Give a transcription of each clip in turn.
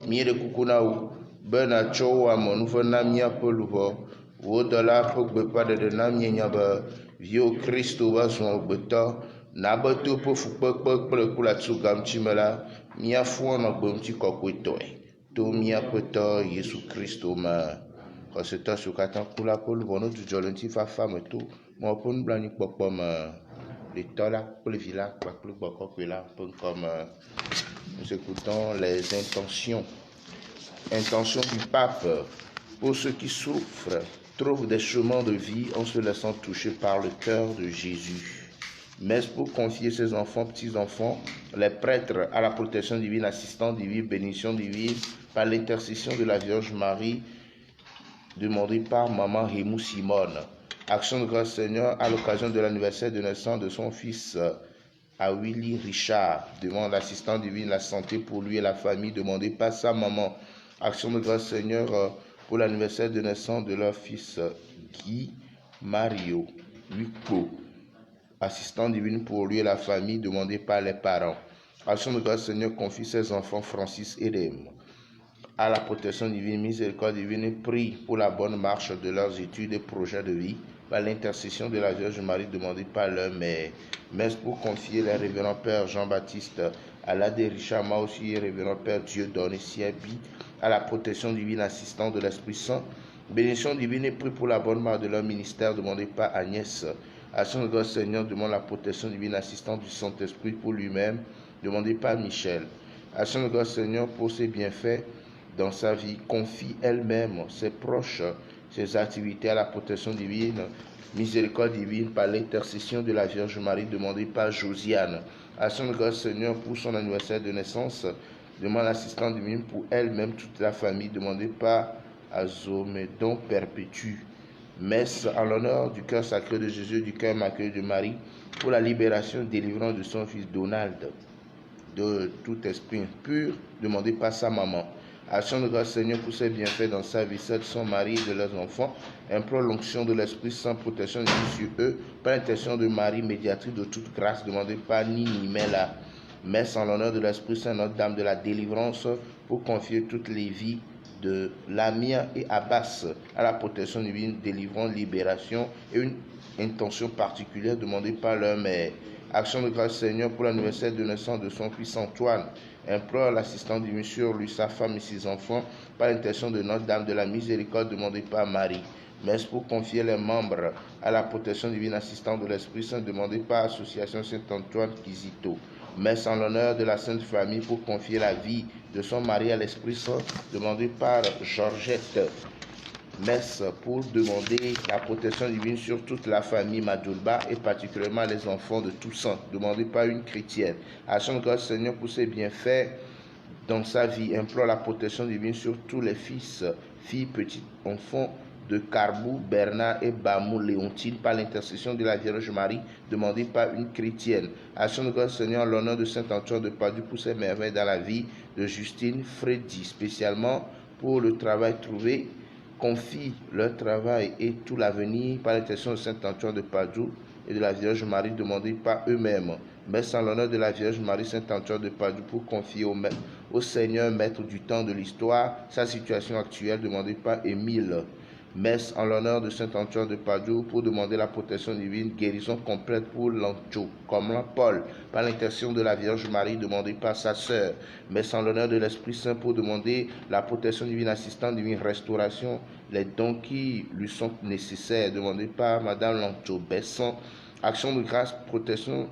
míeɖe kuku na wò be nàtsɔ wò amenuve na míaƒe luʋɔ. Wò dɔla ƒe gbeƒãɖeɖe na míenya be viwò Kristo va zu amegbetɔ, na be to ƒe fukpekpe kple kulatugãŋuti me la, míafu anɔ gbeŋuti kɔkɔetɔe to míaƒe tɔ Yesu Kristo me. Xɔsetɔ siwo katã ku la ƒe luʋɔ ne dzudzɔ le ŋutifafa me to Mawu ƒe nublanuikpɔkpɔ me le Tɔ la kple Vi la kpakple Gbɔgbɔ Kɔkɔe la ƒe ŋkɔ me. Nous écoutons les intentions du pape pour ceux qui souffrent, trouvent des chemins de vie en se laissant toucher par le cœur de Jésus. Messe pour confier ses enfants, petits-enfants, les prêtres à la protection divine, assistance divine, bénédiction divine, par l'intercession de la Vierge Marie, demandée par Maman Rémou Simone. Action de grâce Seigneur à l'occasion de l'anniversaire de naissance de son fils à Willy Richard. Demande l'assistance divine, la santé pour lui et la famille, demandée par sa maman. Action de grâce Seigneur pour l'anniversaire de naissance de leur fils Guy Mario Luco. Assistance divine pour lui et la famille, demandée par les parents. Action de grâce Seigneur confie ses enfants Francis et Edem à la protection divine, miséricorde divine et prie pour la bonne marche de leurs études et projets de vie par l'intercession de la Vierge Marie demandée par leur mère. Messe pour confier les révérends Père Jean-Baptiste Alade Richard Maussi et révérend Père Dieudonné Siabi à la protection divine assistante de l'Esprit Saint. Bénédiction divine et prie pour la bonne marche de leur ministère demandé par Agnès. Action de grâce Seigneur demande la protection divine assistante du Saint-Esprit pour lui-même demandé par Michel. Action de grâce Seigneur pour ses bienfaits dans sa vie, confie elle-même, ses proches, ses activités à la protection divine, miséricorde divine par l'intercession de la Vierge Marie demandée par Josiane. Action de grâce Seigneur pour son anniversaire de naissance, demande l'assistance divine pour elle-même, toute la famille demandée par Azomédon Perpétue. Messe en l'honneur du cœur sacré de Jésus, du cœur immaculé de Marie, pour la libération et délivrance de son fils Donald, de tout esprit impur, demandé par sa maman. Action de grâce Seigneur pour ses bienfaits dans sa vie, celle de son mari et de leurs enfants, implore l'onction de l'Esprit Saint, protection divine sur eux, par l'intercession de Marie, médiatrice de toute grâce, demandée par Nini Mela. Messe en l'honneur de l'Esprit Saint, Notre-Dame de la délivrance, pour confier toutes les vies de Lamia et Abbas à la protection divine, délivrance, libération et une intention particulière demandée par leur mère. Action de grâce Seigneur pour l'anniversaire de naissance de son fils Antoine, implore l'assistance divine sur lui, sa femme et ses enfants par l'intention de Notre-Dame de la miséricorde demandée par Marie. Messe pour confier les membres à la protection divine assistante de l'Esprit Saint demandée par Association Saint-Antoine Kizito. Messe en l'honneur de la Sainte Famille pour confier la vie de son mari à l'Esprit Saint demandée par Georgette. Messe pour demander la protection divine sur toute la famille Madjoulba et particulièrement les enfants de Toussaint, demandée par une chrétienne. Action de grâce Seigneur pour ses bienfaits dans sa vie, implore la protection divine sur tous les fils, filles, petits enfants de Carbou, Bernard et Bamou Léontine par l'intercession de la Vierge Marie, demandée par une chrétienne. Action de grâce Seigneur, l'honneur de Saint Antoine de Padoue pour ses merveilles dans la vie de Justine Freddy, spécialement pour le travail trouvé, confie leur travail et tout l'avenir par l'intercession de Saint Antoine de Padoue et de la Vierge Marie demandée par eux-mêmes. Messe en l'honneur de la Vierge Marie Saint Antoine de Padoue pour confier au Seigneur, maître du temps de l'histoire, sa situation actuelle demandée par Émile. Messe en l'honneur de Saint Antoine de Padoue pour demander la protection divine, guérison complète pour Lancho, comme Paul, par l'intercession de la Vierge Marie demandée par sa sœur. Messe en l'honneur de l'Esprit Saint pour demander la protection divine, assistante divine, restauration, les dons qui lui sont nécessaires, demandés par Madame Lancho. Besson, action de grâce, protection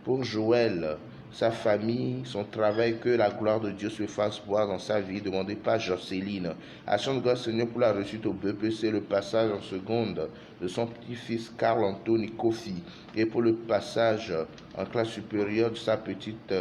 pour Joël, sa famille, son travail, que la gloire de Dieu se fasse voir dans sa vie, demandée par Jocelyne. Action de grâce Seigneur pour la réussite au BPC, le passage en seconde de son petit-fils Carl Anthony Kofi et pour le passage en classe supérieure de sa petite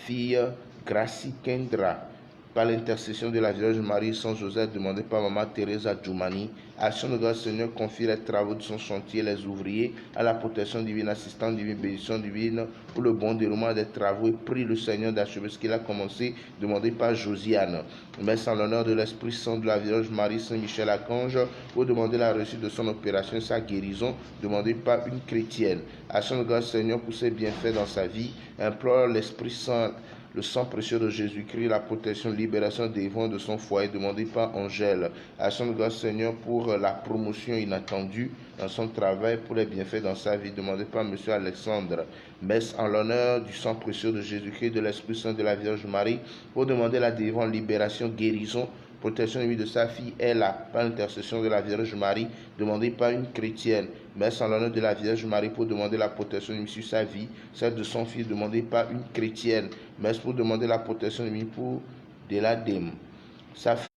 fille Gracie Kendra. Par l'intercession de la Vierge Marie, Saint Joseph, demandé par Maman Teresa Djoumani. Action de grâce Seigneur, confie les travaux de son chantier, les ouvriers, à la protection divine, assistante divine, bénédiction divine, pour le bon déroulement des travaux, et prie le Seigneur d'achever ce qu'il a commencé, demandé par Josiane. Messe en l'honneur de l'Esprit Saint de la Vierge Marie, Saint Michel Archange, pour demander la réussite de son opération et sa guérison, demandée par une chrétienne. Action de grâce Seigneur pour ses bienfaits dans sa vie, implore l'Esprit Saint le sang précieux de Jésus-Christ, la protection, libération, délivrance de son foyer, demandé par Angèle. Action de grâce, Seigneur, pour la promotion inattendue dans son travail, pour les bienfaits dans sa vie, demandé par M. Alexandre. Messe en l'honneur du sang précieux de Jésus-Christ, de l'Esprit Saint de la Vierge Marie, pour demander la délivrance, libération, guérison, protection de vie de sa fille, elle a, par l'intercession de la Vierge Marie, demandée par une chrétienne. Messe en l'honneur de la Vierge Marie pour demander la protection de vie sur sa vie, celle de son fils demandée par une chrétienne. Messe pour demander la protection de vie pour Deladem. Sa famille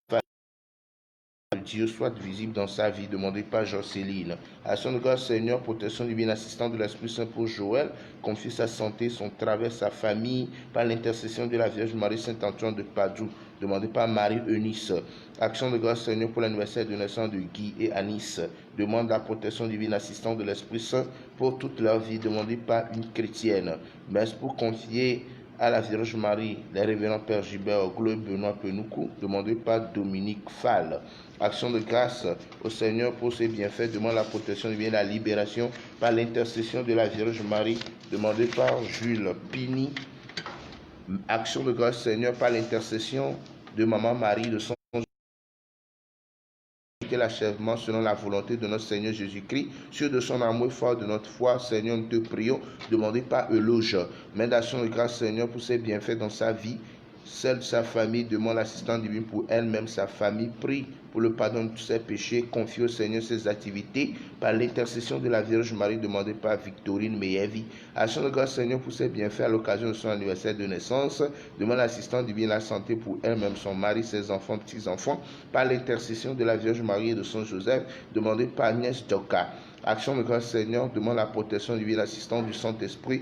de Dieu soit visible dans sa vie, demandée par Jocelyne. Action de grâce, Seigneur, protection divine, assistant de l'Esprit Saint pour Joël, confie sa santé, son travail, sa famille, par l'intercession de la Vierge Marie Saint-Antoine de Padoue, demandé par Marie-Eunice. Action de grâce, Seigneur, pour l'anniversaire de naissance de Guy et Anis. Demande la protection divine, assistant de l'Esprit Saint pour toute leur vie, demandée par une chrétienne. Messe pour confier à la Vierge Marie, les révérends Père Gilbert Gleu, Benoît Penoukou, demandé par Dominique Fall. Action de grâce au Seigneur pour ses bienfaits, demande la protection divine, la libération par l'intercession de la Vierge Marie, demandé par Jules Pini. Action de grâce, Seigneur, par l'intercession de Maman Marie, de son l'achèvement selon la volonté de notre Seigneur Jésus-Christ, sûr de son amour fort de notre foi, Seigneur, nous te prions, demandez par éloge. Main d'action de grâce, Seigneur, pour ses bienfaits dans sa vie, celle de sa famille, demande l'assistance divine pour elle-même, sa famille, prie pour le pardon de tous ses péchés, confie au Seigneur ses activités, par l'intercession de la Vierge Marie, demandée par Victorine Meyevi. Action de grâce, Seigneur, pour ses bienfaits à l'occasion de son anniversaire de naissance, demande l'assistance divine, la santé pour elle-même, son mari, ses enfants, petits-enfants, par l'intercession de la Vierge Marie et de son Joseph, demandée par Agnès Djoka. Action de grâce, Seigneur, demande la protection divine, l'assistance du Saint-Esprit,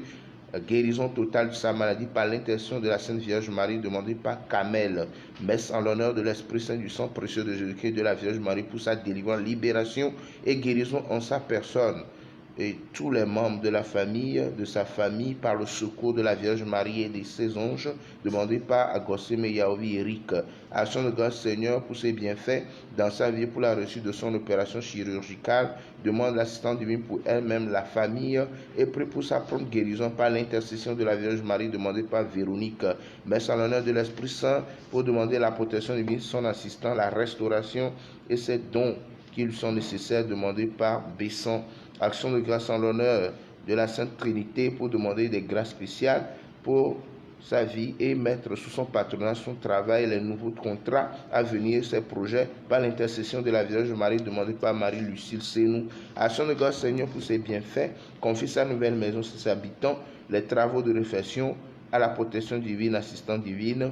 guérison totale de sa maladie par l'intercession de la Sainte Vierge Marie, demandée par Kamel. Messe en l'honneur de l'Esprit Saint du sang précieux de Jésus-Christ de la Vierge Marie pour sa délivrance, libération et guérison en sa personne et tous les membres de la famille, de sa famille, par le secours de la Vierge Marie et de ses anges, demandé par Agosime Yaovi Eric. Action de grâce, Seigneur, pour ses bienfaits dans sa vie, pour la réussite de son opération chirurgicale, demande l'assistance divine pour elle-même, la famille, et prie pour sa prompte guérison par l'intercession de la Vierge Marie, demandée par Véronique. Messe en l'honneur de l'Esprit Saint pour demander la protection divine de son assistant, la restauration et ses dons qui lui sont nécessaires, demandés par Besson. Action de grâce en l'honneur de la Sainte Trinité pour demander des grâces spéciales pour sa vie et mettre sous son patronat son travail, les nouveaux contrats à venir, ses projets, par l'intercession de la Vierge Marie, demandée par Marie-Lucille Senou. Action de grâce, Seigneur, pour ses bienfaits, confie sa nouvelle maison, ses habitants, les travaux de réfection à la protection divine, assistante divine.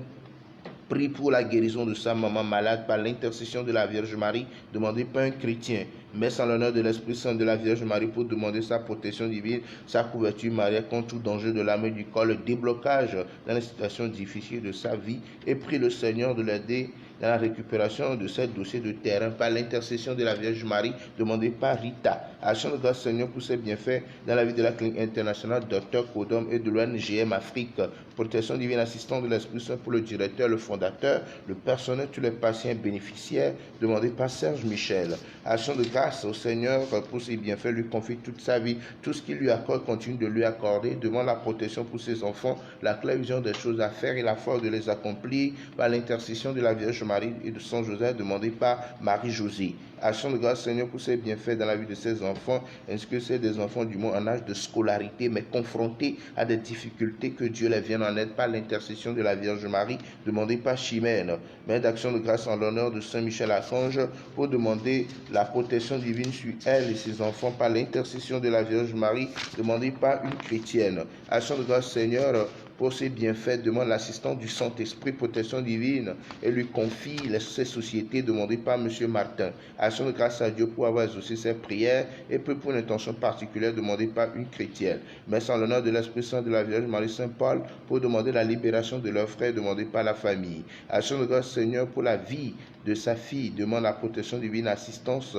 Prie pour la guérison de sa maman malade par l'intercession de la Vierge Marie, demandée par un chrétien. Messe en l'honneur de l'Esprit Saint de la Vierge Marie pour demander sa protection divine, sa couverture mariale contre tout danger de l'âme et du corps, le déblocage dans les situations difficiles de sa vie, et prie le Seigneur de l'aider dans la récupération de ces dossiers de terrain par l'intercession de la Vierge Marie, demandée par Rita. Action de grâce, Seigneur, pour ses bienfaits dans la vie de la clinique internationale Dr Kodom et de l'ONGM Afrique. Protection divine, assistant de l'Esprit Saint pour le directeur, le fondateur, le personnel, tous les patients bénéficiaires, demandés par Serge Michel. Action de grâce au Seigneur pour ses bienfaits, lui confie toute sa vie, tout ce qu'il lui accorde, continue de lui accorder, demande la protection pour ses enfants, la claire vision des choses à faire et la force de les accomplir par l'intercession de la Vierge Marie et de son Joseph, demandé par Marie-Josée. Action de grâce, Seigneur, pour ses bienfaits dans la vie de ses enfants, ainsi que c'est des enfants du monde en âge de scolarité, mais confrontés à des difficultés, que Dieu les vienne en aide par l'intercession de la Vierge Marie, demandée par Chimène. Main d'action de grâce en l'honneur de Saint Michel Archange pour demander la protection divine sur elle et ses enfants par l'intercession de la Vierge Marie, demandée par une chrétienne. Action de grâce, Seigneur, pour ses bienfaits, demande l'assistance du Saint-Esprit, protection divine, et lui confie ses sociétés demandées par M. Martin. Action de grâce à Dieu pour avoir exaucé ses prières et peu pour une intention particulière demandée par une chrétienne. Messe en l'honneur de l'Esprit Saint de la Vierge Marie Saint-Paul pour demander la libération de leurs frères demandée par la famille. Action de grâce, Seigneur, pour la vie de sa fille, demande la protection divine, assistance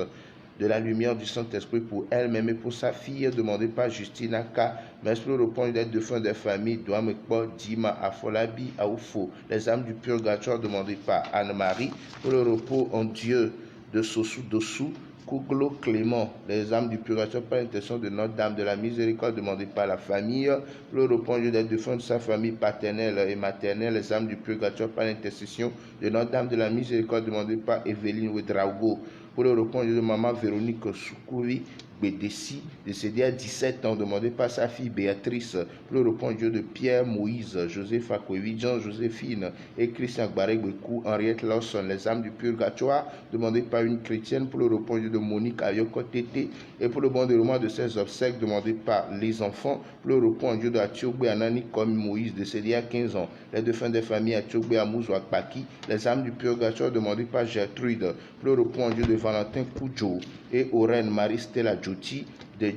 de la lumière du Saint-Esprit pour elle-même et pour sa fille, demandée par Justina K. Mais pour le point d'être de fin des familles, Douamekpo, Dima, Afolabi, Aoufo, les âmes du purgatoire demandées par Anne-Marie, pour le repos en Dieu de Sossou Dossou, Couglo Clément, les âmes du purgatoire par l'intercession de Notre-Dame de la Miséricorde, demandées par la famille, pour le repos des défunts de sa famille paternelle et maternelle, les âmes du purgatoire par l'intercession de Notre-Dame de la Miséricorde, demandées par Evelyne Ouedraogo, pour le repos de maman Véronique Soukouri Bédessi, décédée à 17 ans, demandé par sa fille Béatrice, pour le repos de Pierre Moïse, Joseph Akwevi, Jean Joséphine et Christian Gbaregbekou, Henriette Lawson, les âmes du purgatoire, demandées par une chrétienne, pour le repos de Monique Ayoko Tété, et pour le bon déroulement de ses obsèques, demandées par les enfants, pour le repos de Atiogbe Anani comme Moïse, décédé à 15 ans, les défunts des familles Atiogbe Amouzou Akpaki, les âmes du purgatoire, demandées par Gertrude, pour le repos de Valentin Koudjo et Oren Marie-Stella Djoti de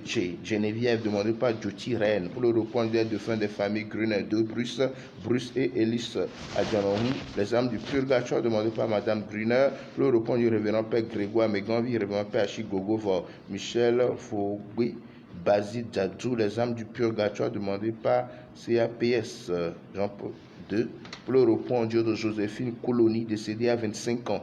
Geneviève, demandée par Djoti Reine, pour le repos des défunts des familles Gruner de Bruce et Ellis Adjanohou, les âmes du purgatoire, demandées par Madame Gruner, pour le repos du révérend Père Grégoire Meganvi, révérend Père Achigogo, Michel Fogui, Basile Djadjou, les âmes du purgatoire, demandées par CAPS Jean-Paul II, pour le repos de Joséphine Colonie, décédée à 25 ans,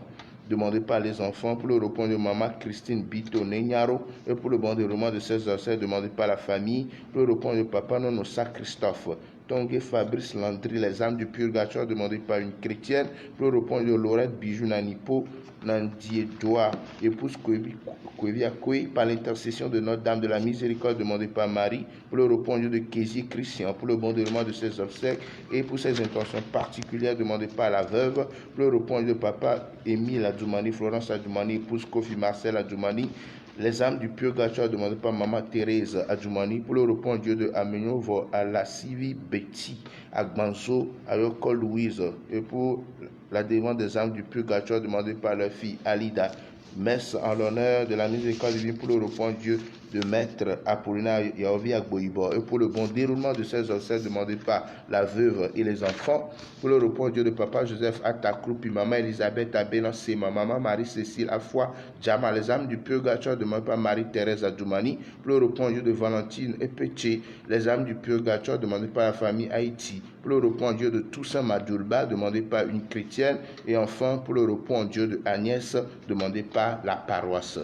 demandé par les enfants, pour le repos de maman Christine Bito Nenyaro, et pour le bon déroulement de ses ancêtres, demandé par la famille, pour le repos de papa Nonosa Christophe, Tongue Fabrice Landry, les âmes du purgatoire, demandé par une chrétienne, pour le repos de Laurette Bijou Nanipo, Nandiedoa, épouse Kwevi Akwe, par l'intercession de Notre-Dame de la Miséricorde, demandée par Marie, pour le repos de Kézier Christian, pour le bon déroulement de ses obsèques et pour ses intentions particulières, demandées par la veuve, pour le repos de papa Émile Adjoumani, Florence Adjoumani, épouse Kofi Marcel Adjoumani, les âmes du purgatoire, demandées par maman Thérèse Adjoumani, pour le repos de Amenyovo à la Sivi Betty, à Gbanzo, à Yoko Louise, et pour la délivrance des âmes du purgatoire, demandée par leur fille Alida. Messe en l'honneur de la miséricorde divine pour le repos Dieu de Maître Apollinaire Yaovi Agboibo, et pour le bon déroulement de ces obsèques demandées par la veuve et les enfants, pour le repos Dieu de Papa Joseph Atakrou, puis Maman Elisabeth Abélancé, Maman Marie-Cécile Afoi Djama, les âmes du purgatoire demandées par Marie-Thérèse Adjoumani, pour le repos Dieu de Valentine et Péché, les âmes du purgatoire demandées par la famille Haïti, pour le repos en Dieu de Toussaint Madjoulba, demandé par une chrétienne, et enfin pour le repos en Dieu de Agnès, demandé par la paroisse.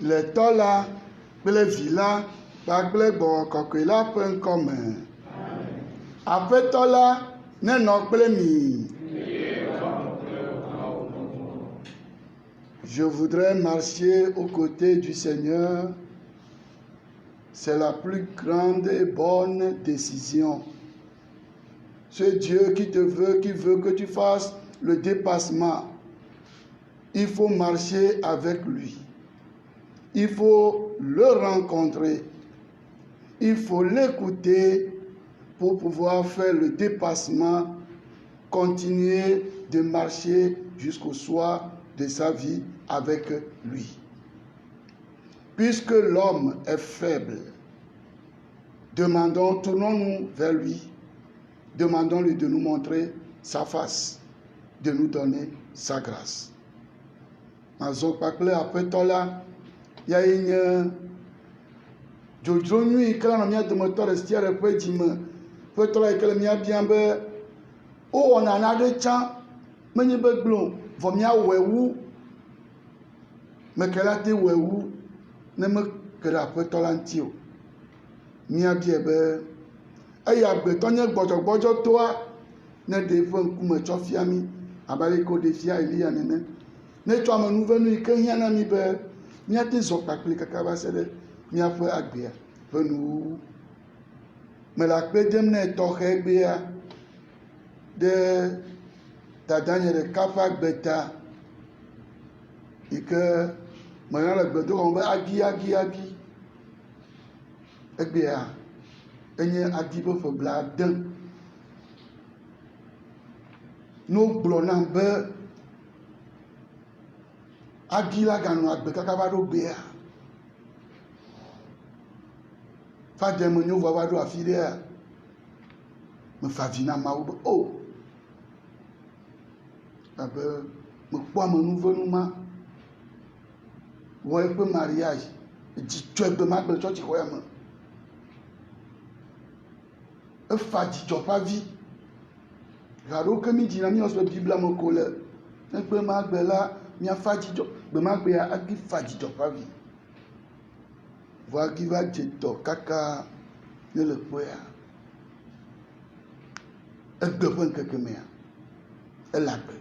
Le tɔla kple vi la kpakple gbɔgbɔ kɔkɔe la ƒe ŋkɔme. Aƒetɔ la nenɔ kple mi. Je voudrais marcher aux côtés du Seigneur. C'est la plus grande et bonne décision. Ce Dieu qui veut que tu fasses le dépassement. Il faut marcher avec lui. Il faut le rencontrer. Il faut l'écouter pour pouvoir faire le dépassement, continuer de marcher jusqu'au soir de sa vie avec lui. Puisque l'homme est faible, tournons-nous vers lui, demandons-lui de nous montrer sa face, de nous donner sa grâce. Ya ye nye dzodzro nyui ke la mía dometɔ ɖe sia ɖe ƒe dzime ƒe tɔ la yi ke le mía biã be wowɔna naɖe tsã menye be gblɔ vɔ míawɔe wu meke la te wɔe wu ne meke ɖe aƒetɔ la ŋuti o. Mía biae be eye agbetɔ nye gbɔdzɔgbɔdzɔtɔa ne ɖe ƒe ŋkume tsɔ fia mi abe ale ke woɖe fia Elia nene. Ne tsɔ amenuvenu yi ke hiã na mi be míate zɔ kpakpli kaka va se ɖe míaƒe agbea ƒe nuwuwu. Mele akpe dem ne tɔxɛ gbea ɖe dadanye ɖeka ƒe agbeta yi ke mena le gbedoxɔ be agi. Egbea enye adi ƒe ƒe blaade. No gblɔ nam be agi la ganɔ agbe kaka va ɖo gbea. Fade menyo va ɖo afi ɖea. Mefa avi na Mawu be o. Abe mekpɔ amenuvenu ma wɔ eƒe mariage. Dzidzɔ egbe ma gbe tsɔtsi xɔ ya me. Efa dzidzɔ ƒe avi. Gaɖo ke mi dzina mi ɔsɔ Biblia me ko le. Egbe ma gbe la miafa dzidzɔ. Gbe ma gbea agi fa dzidzɔ ƒe avi. Vɔ agi va dze dɔ kaka ne le kpɔea. Egbe ƒe ŋkeke mea. Ele agbe.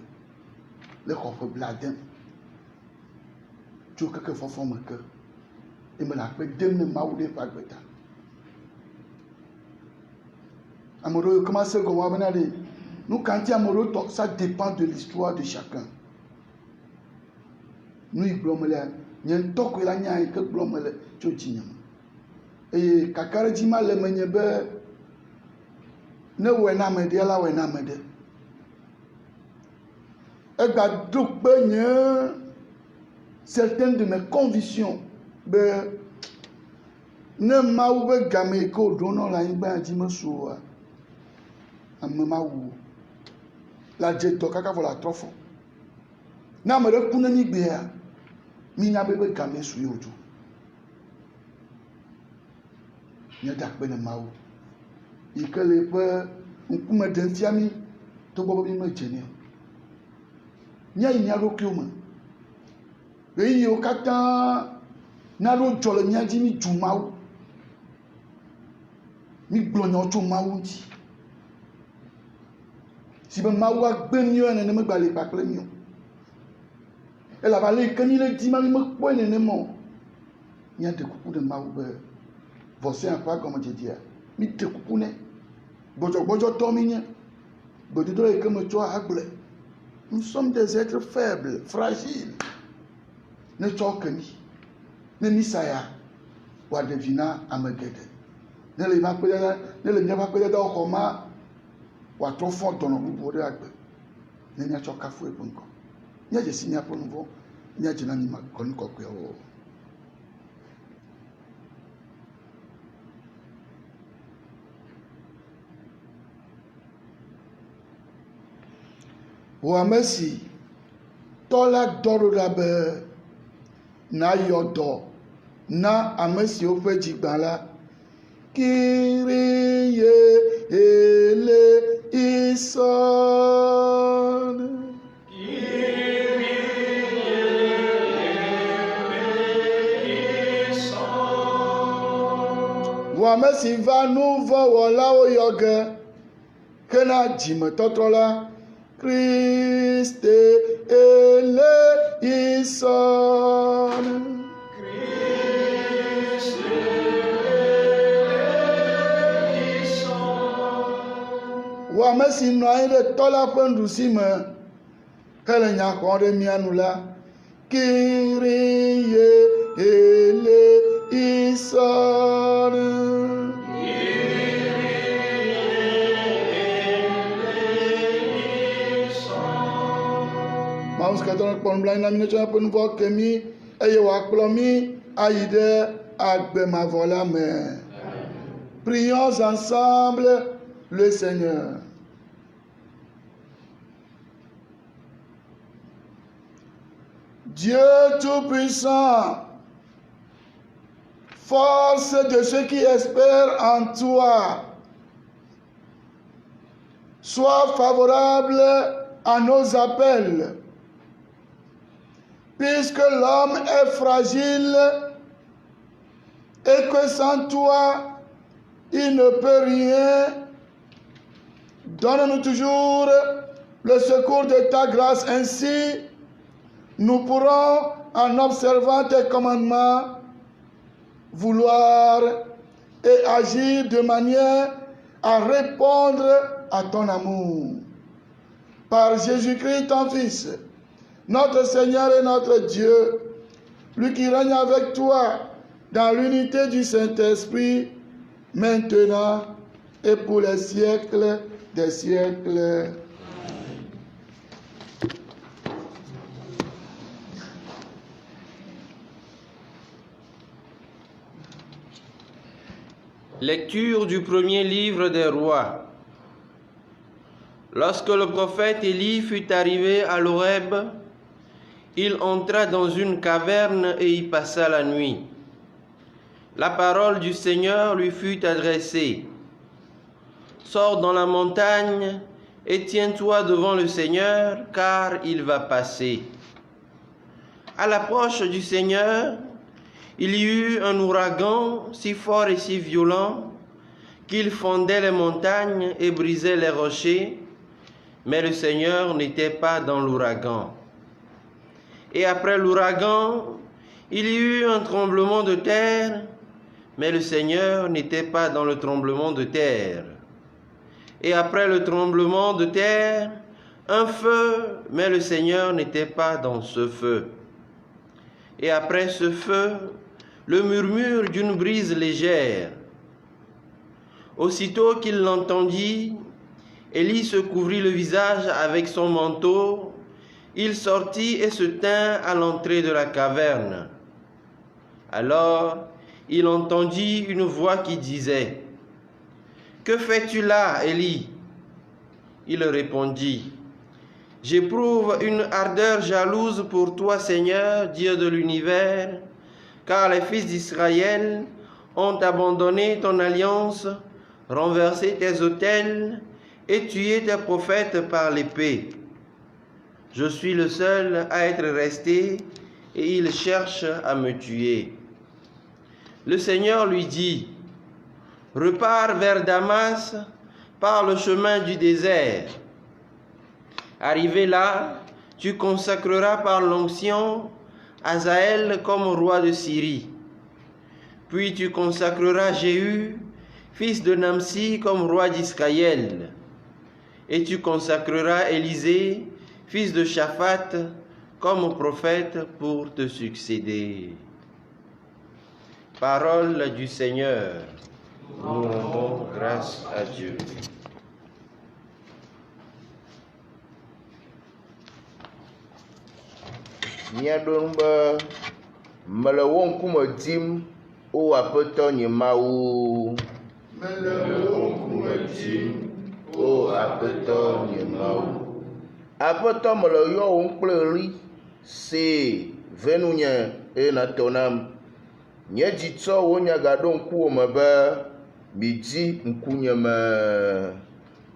Le xɔ ƒe blaade. Tso keke fɔfɔ me ke. Eme le akpe dem ne Mawu ɖe ƒe agbeta. Ame ɖewo kema se gɔme bena ɖe nu ka ŋuti ame ɖewo tɔ, ça dépend de l'histoire de chacun. Nu yi gblɔm le nye ŋutɔ koe la nya yi ke gblɔm le tso dzinye me. Eye kakaɖedzi ma le menye be ne wɔe na ame ɖea la wɔe na ame ɖe. Egba ɖo kpe nye certaines de mes convictions be ne Mawu be game yi ke wòɖo nɔ le anyigba dzi mesu oa, ame ma wu la dze dɔ kaka vɔ la trɔ fɔ. Ne ame ɖe ku ne mi gbea, mi nya be game su ye wòdzo. Nye da akpe ne Mawu yi ke le eƒe ŋkume ɖem fia mi togbɔ be mi medze nɛ o. Míayi mía ɖokuiwo me. Ɣeyiɣiwo katã na ɖo dzɔ le mía dzi mi dzu Mawu. Mi gblɔ nyawo tso Mawu ŋuti. Si be Mawu agbe mío nene megba le kpakple mi o. Elabena le ke mi le di ma mi mekpɔe nenema o. Míaɖe kuku ɖe Mawu be vɔsẽ ƒe agɔmedzedzea mi ɖe kuku nɛ. Gbɔdzɔgbɔdzɔtɔ mi nye. Gbedodo yi ke metsɔ agblɔe. Nous sommes des êtres faibles, fragiles. Ne tsɔ ke mi. Ne mi sa ya wòaɖe vi na ame geɖe. Ne le míaƒe akpedadawo xɔ ma wòatrɔ fɔ dɔnɔ bubuwo ɖe agbe. Ne míatsɔ kafu eƒe ŋkɔ. Míadze si míaƒe nu vɔ. Míadze na mi kɔnu kɔkɔewo. Wò ame si tɔ la dɔ ɖo ɖa be nayɔ dɔ na ame siwo ƒe dzigba la. Kyrie eleison. Wò ame si va nu vɔ wɔlawo yɔ ge ke na dzimetɔtrɔ la. Christe eleison. Wò ame si nɔ anyi ɖe tɔ la ƒe nuɖusime hele nya xɔm ɖe mía nu la. Kyrie eleison. Mawu sikatɔ ne kpɔ nublanui na mi ne tsɔ eƒe nu vɔ ke mi eye wòakplɔ mi ayi ɖe agbe mavɔ la me. Prions ensemble le Seigneur. Dieu Tout-Puissant, force de ceux qui espèrent en toi, sois favorable à nos appels, puisque l'homme est fragile et que sans toi, il ne peut rien. Donne-nous toujours le secours de ta grâce. Ainsi, nous pourrons, en observant tes commandements, vouloir et agir de manière à répondre à ton amour. Par Jésus-Christ, ton Fils, notre Seigneur et notre Dieu, lui qui règne avec toi dans l'unité du Saint-Esprit, maintenant et pour les siècles des siècles. Lecture du premier livre des rois. Lorsque le prophète Élie fut arrivé à l'Horeb, il entra dans une caverne et y passa la nuit. La parole du Seigneur lui fut adressée. Sors dans la montagne et tiens-toi devant le Seigneur, car il va passer. À l'approche du Seigneur, il y eut un ouragan si fort et si violent qu'il fondait les montagnes et brisait les rochers, mais le Seigneur n'était pas dans l'ouragan. Et après l'ouragan, il y eut un tremblement de terre, mais le Seigneur n'était pas dans le tremblement de terre. Et après le tremblement de terre, un feu, mais le Seigneur n'était pas dans ce feu. Et après ce feu, le murmure d'une brise légère. Aussitôt qu'il l'entendit, Élie se couvrit le visage avec son manteau, il sortit et se tint à l'entrée de la caverne. Alors, il entendit une voix qui disait : « Que fais-tu là, Élie » Il répondit : « J'éprouve une ardeur jalouse pour toi, Seigneur, Dieu de l'univers, car les fils d'Israël ont abandonné ton alliance, renversé tes autels et tué tes prophètes par l'épée. Je suis le seul à être resté et ils cherchent à me tuer. » Le Seigneur lui dit : « Repars vers Damas par le chemin du désert. Arrivé là, tu consacreras par l'onction Hazaël comme roi de Syrie. Puis tu consacreras Jéhu, fils de Namsi, comme roi d'Israël. Et tu consacreras Élisée, fils de Shaphat, comme prophète pour te succéder. » Parole du Seigneur. Nous rendons grâce à Dieu. Míaɖo nu be mele wo ŋkume dim, o Aƒetɔ nye Mawu. Mele wo ŋkume dim, O Aƒetɔ nye Mawu. Aƒetɔ mele yɔ wo kple ɣli, see venunye eye nàtɔ nam. Nye dzi tsɔ wo nya gaɖo ŋkuwòme be midzi ŋkunye me.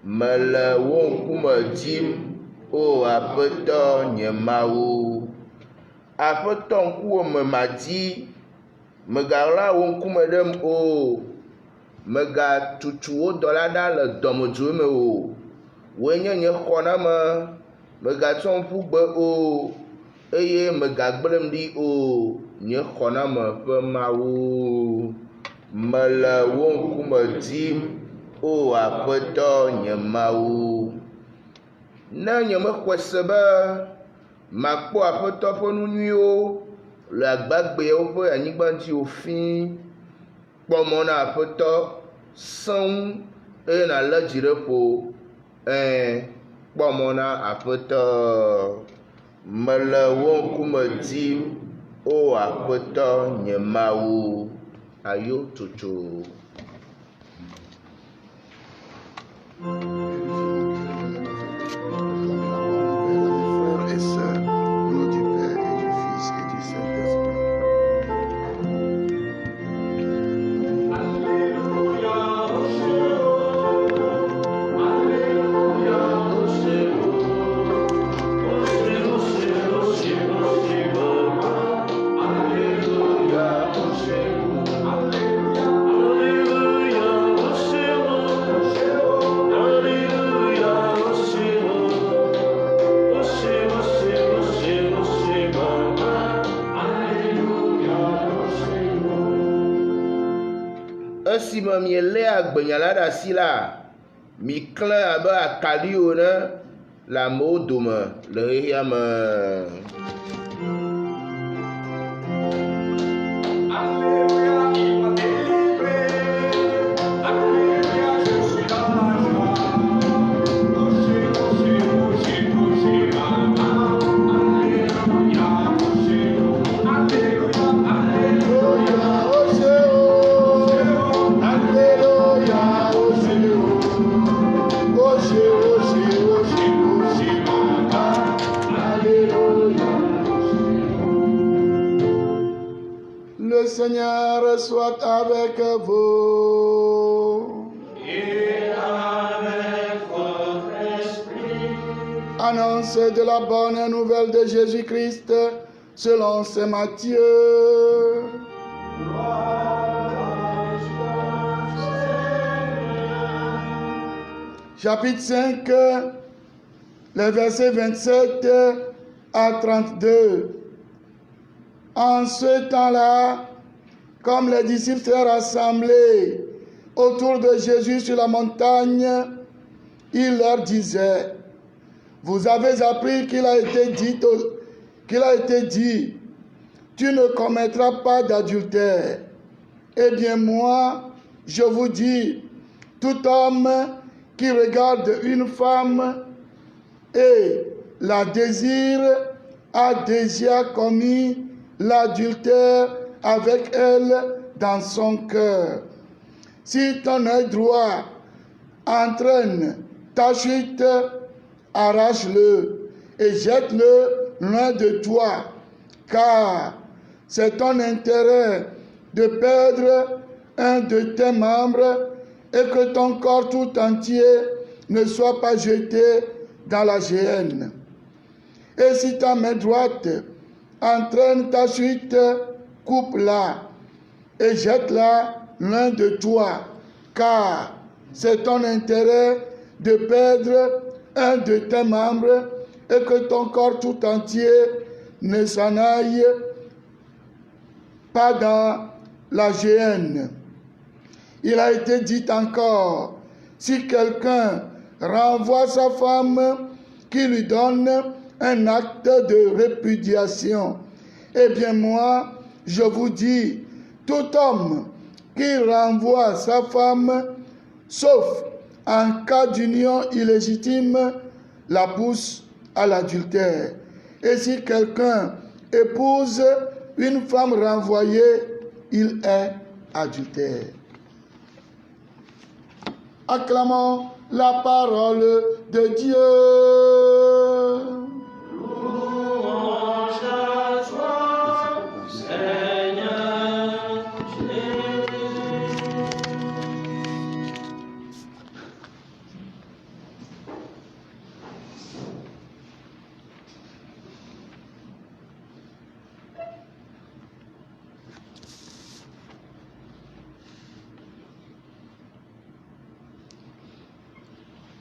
Mele wo ŋkume dim, o Aƒetɔ nye Mawu. Aƒetɔ ŋkuwòme madi, mègaɣla wo ŋkume ɖem o, mègatutu wo dɔla ɖa le dɔmedzoe me o. Woe nye nye xɔname, mègatsɔ ŋku gbe o, eye mègagblẽm ɖi o, nye xɔname ƒe Mawu. Mele wo ŋkume dim, o Aƒetɔ nye Mawu. Ne nyemexɔe se be makpɔ Aƒetɔ ƒe nu nyuiwo le agbagbeawo ƒe anyigba ŋuti wòfii, kpɔ mɔ na Aƒetɔ sẽŋu eye nàlé dzi ɖe ƒo, kpɔ mɔ na Aƒetɔ. Mele wo ŋkume dim, o Aƒetɔ nye Mawu. Ayo tsotso. frères et sœurs, au nom du Père et du Fils et du Saint-Esprit. Alléluia, esime mielé agbenya ɖe asi la, mi klẽ abe akaliwo ne le amewo dome le xexea me. Le Seigneur soit avec vous. Et avec votre esprit. Annonce de la bonne nouvelle de Jésus-Christ selon saint Matthieu. Chapitre 5, les versets 27 à 32. En ce temps-là, comme les disciples s'étaient rassemblés autour de Jésus sur la montagne, il leur disait: vous avez appris qu'il a été dit, tu ne commettras pas d'adultère. Eh bien moi, je vous dis, tout homme qui regarde une femme et la désire a déjà commis l'adultère avec elle dans son cœur. Si ton œil droit entraîne ta chute, arrache-le et jette-le loin de toi, car c'est ton intérêt de perdre un de tes membres et que ton corps tout entier ne soit pas jeté dans la géhenne. Et si ta main droite entraîne ta chute, coupe-la et jette-la loin de toi, car c'est ton intérêt de perdre un de tes membres et que ton corps tout entier ne s'en aille pas dans la géhenne. Il a été dit encore, si quelqu'un renvoie sa femme qui lui donne un acte de répudiation, eh bien moi, je vous dis, tout homme qui renvoie sa femme, sauf en cas d'union illégitime, la pousse à l'adultère. Et si quelqu'un épouse une femme renvoyée, il est adultère. Acclamons la parole de Dieu. Louange à toi, Seigneur Jésus.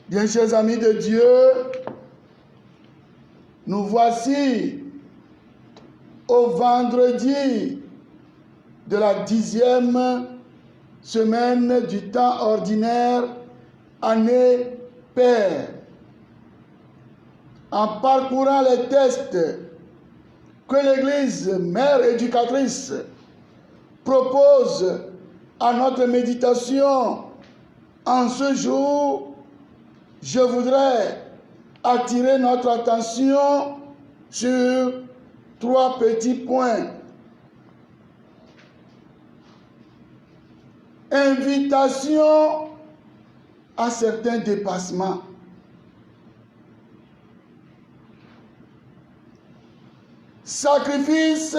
Bien, chers amis de Dieu, nous voici au vendredi de la 10e semaine du temps ordinaire, année paire. En parcourant les textes que l'Église, mère éducatrice, propose à notre méditation en ce jour, je voudrais attirer notre attention sur 3 petits points. Invitation à certains dépassements. Sacrifice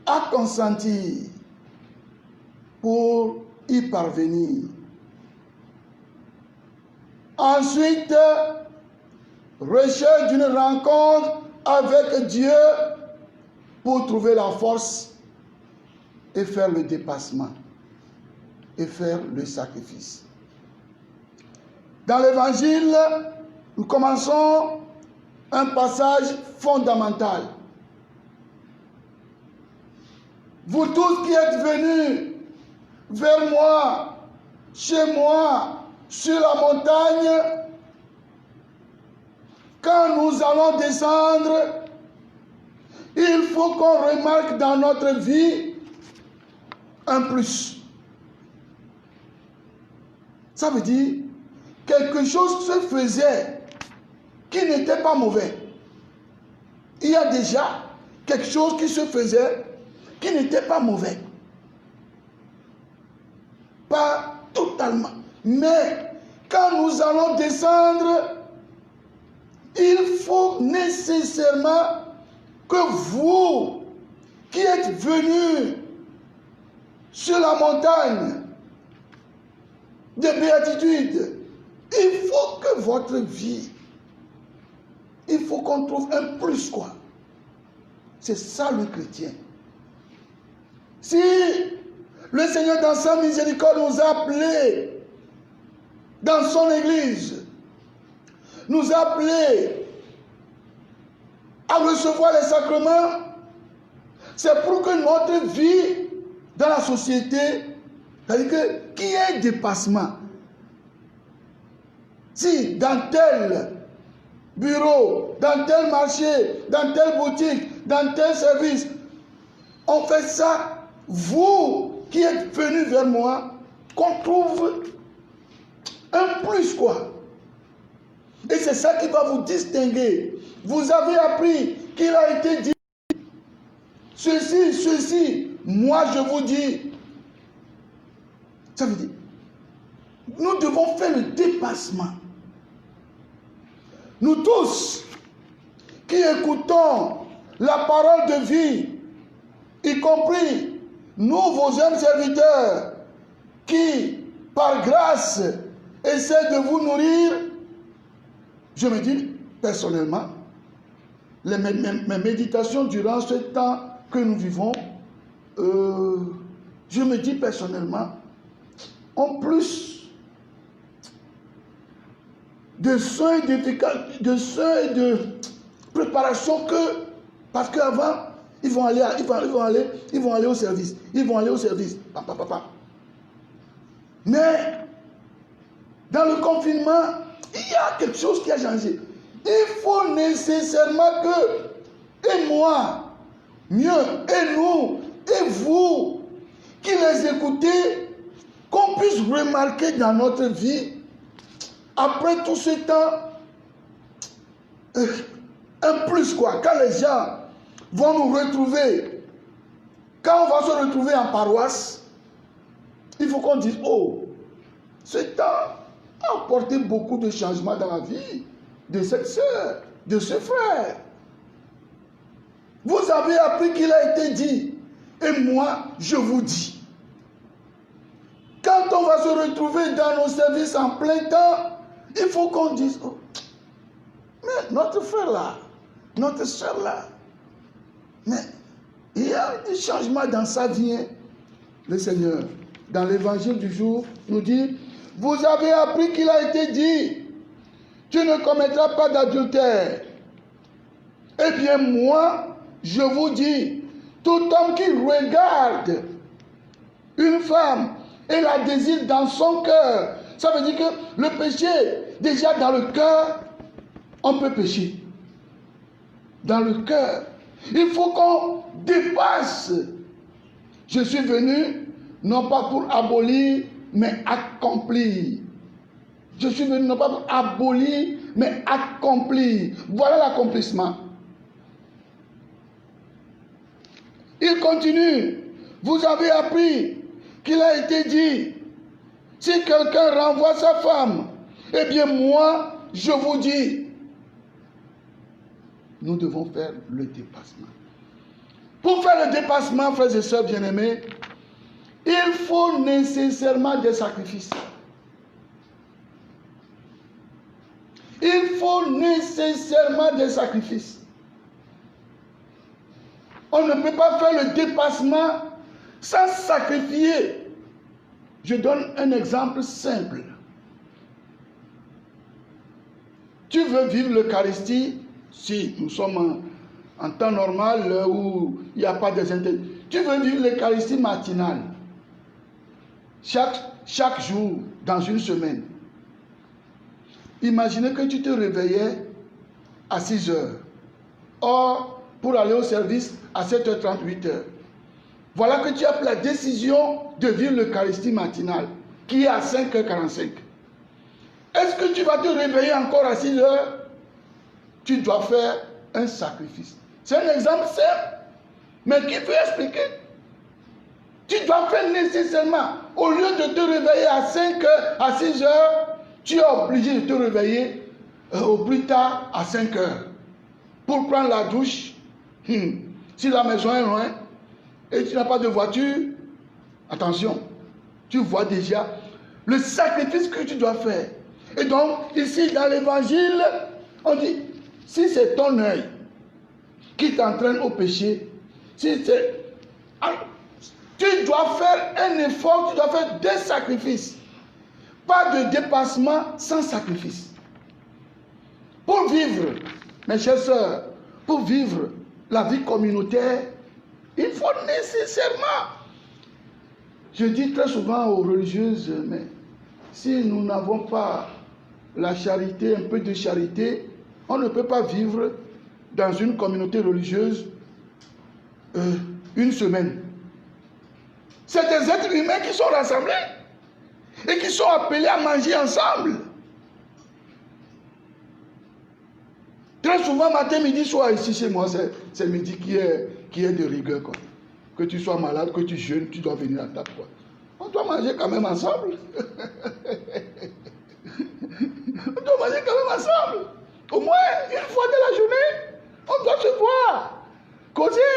à consentir pour y parvenir. Ensuite, recherche d'une rencontre avec Dieu pour trouver la force et faire le dépassement et faire le sacrifice. Dans l'évangile, nous commençons un passage fondamental. Vous tous qui êtes venus vers moi, chez moi, sur la montagne, quand nous allons descendre, il faut qu'on remarque dans notre vie un plus. Ça veut dire quelque chose se faisait qui n'était pas mauvais. Il y a déjà quelque chose qui se faisait qui n'était pas mauvais. Pas totalement. Mais quand nous allons descendre, il faut nécessairement que vous qui êtes venus sur la montagne de béatitude, il faut que votre vie, il faut qu'on trouve un plus quoi. C'est ça le chrétien. Si le Seigneur dans sa miséricorde nous a appelés dans son église, nous a appelés à recevoir les sacrements, c'est pour que notre vie dans la société, c'est-à-dire qu'il y ait dépassement. Si dans tel bureau, dans tel marché, dans telle boutique, dans tel service, on fait ça, vous qui êtes venus vers moi, qu'on trouve un plus quoi. Et c'est ça qui va vous distinguer. Vous avez appris qu'il a été dit ceci, moi je vous dis. Ça veut dire, nous devons faire le dépassement. Nous tous qui écoutons la parole de vie, y compris nous, vos jeunes serviteurs, qui, par grâce, essaient de vous nourrir, je me dis, personnellement, mes méditations durant ce temps que nous vivons, je me dis personnellement, en plus de soins et de préparation que, parce qu'avant, ils vont aller au service. Mais, dans le confinement, il y a quelque chose qui a changé. Il faut nécessairement que, et moi, mieux, et nous, et vous, qui les écoutez, qu'on puisse remarquer dans notre vie, après tout ce temps, un plus quoi. Quand les gens vont nous retrouver, quand on va se retrouver en paroisse, il faut qu'on dise, oh, ce temps a apporté beaucoup de changements dans la vie de cette sœur, de ce frère. Vous avez appris qu'il a été dit, et moi, je vous dis. Quand on va se retrouver dans nos services en plein temps, il faut qu'on dise, oh, mais notre frère là, notre soeur là, mais il y a des changements dans sa vie. Hein. Le Seigneur, dans l'évangile du jour, nous dit, vous avez appris qu'il a été dit, tu ne commettras pas d'adultère. Eh bien moi, je vous dis, tout homme qui regarde une femme et la désire dans son cœur, ça veut dire que le péché, déjà dans le cœur, on peut pécher. Dans le cœur. Il faut qu'on dépasse. Je suis venu, non pas pour abolir, mais accomplir. Je suis venu non pas pour abolir, mais accomplir. Voilà l'accomplissement. Il continue. Vous avez appris qu'il a été dit, si quelqu'un renvoie sa femme, eh bien moi, je vous dis, nous devons faire le dépassement. Pour faire le dépassement, frères et sœurs bien-aimés, il faut nécessairement des sacrifices. Il faut nécessairement des sacrifices. On ne peut pas faire le dépassement sans sacrifier. Je donne un exemple simple. Tu veux vivre l'Eucharistie, si nous sommes en temps normal où il n'y a pas des intérêts. Tu veux vivre l'Eucharistie matinale. chaque jour dans une semaine. Imaginez que tu te réveillais à 6 heures. Or, pour aller au service à 7h30, 8h. Voilà que tu as pris la décision de vivre l'Eucharistie matinale, qui est à 5h45. Est-ce que tu vas te réveiller encore à 6 heures? Tu dois faire un sacrifice. C'est un exemple simple, mais qui peut expliquer. Tu dois faire nécessairement, au lieu de te réveiller à 5 heures, à 6 heures, tu es obligé de te réveiller au plus tard à 5 heures. Pour prendre la douche, si la maison est loin, et tu n'as pas de voiture, attention, tu vois déjà le sacrifice que tu dois faire. Et donc, ici dans l'évangile, on dit, si c'est ton œil qui t'entraîne au péché, si c'est... tu dois faire un effort, tu dois faire des sacrifices. Pas de dépassement sans sacrifice. Pour vivre, mes chers sœurs, pour vivre la vie communautaire, il faut nécessairement, je dis très souvent aux religieuses, mais si nous n'avons pas la charité, un peu de charité, on ne peut pas vivre dans une communauté religieuse une semaine. C'est des êtres humains qui sont rassemblés et qui sont appelés à manger ensemble. Très souvent, matin, midi, soir, ici chez moi, c'est midi qui est de rigueur, quoi. Que tu sois malade, que tu jeûnes, tu dois venir à table, quoi. On doit manger quand même ensemble. On doit manger quand même ensemble. Au moins, une fois de la journée, on doit se voir, causer.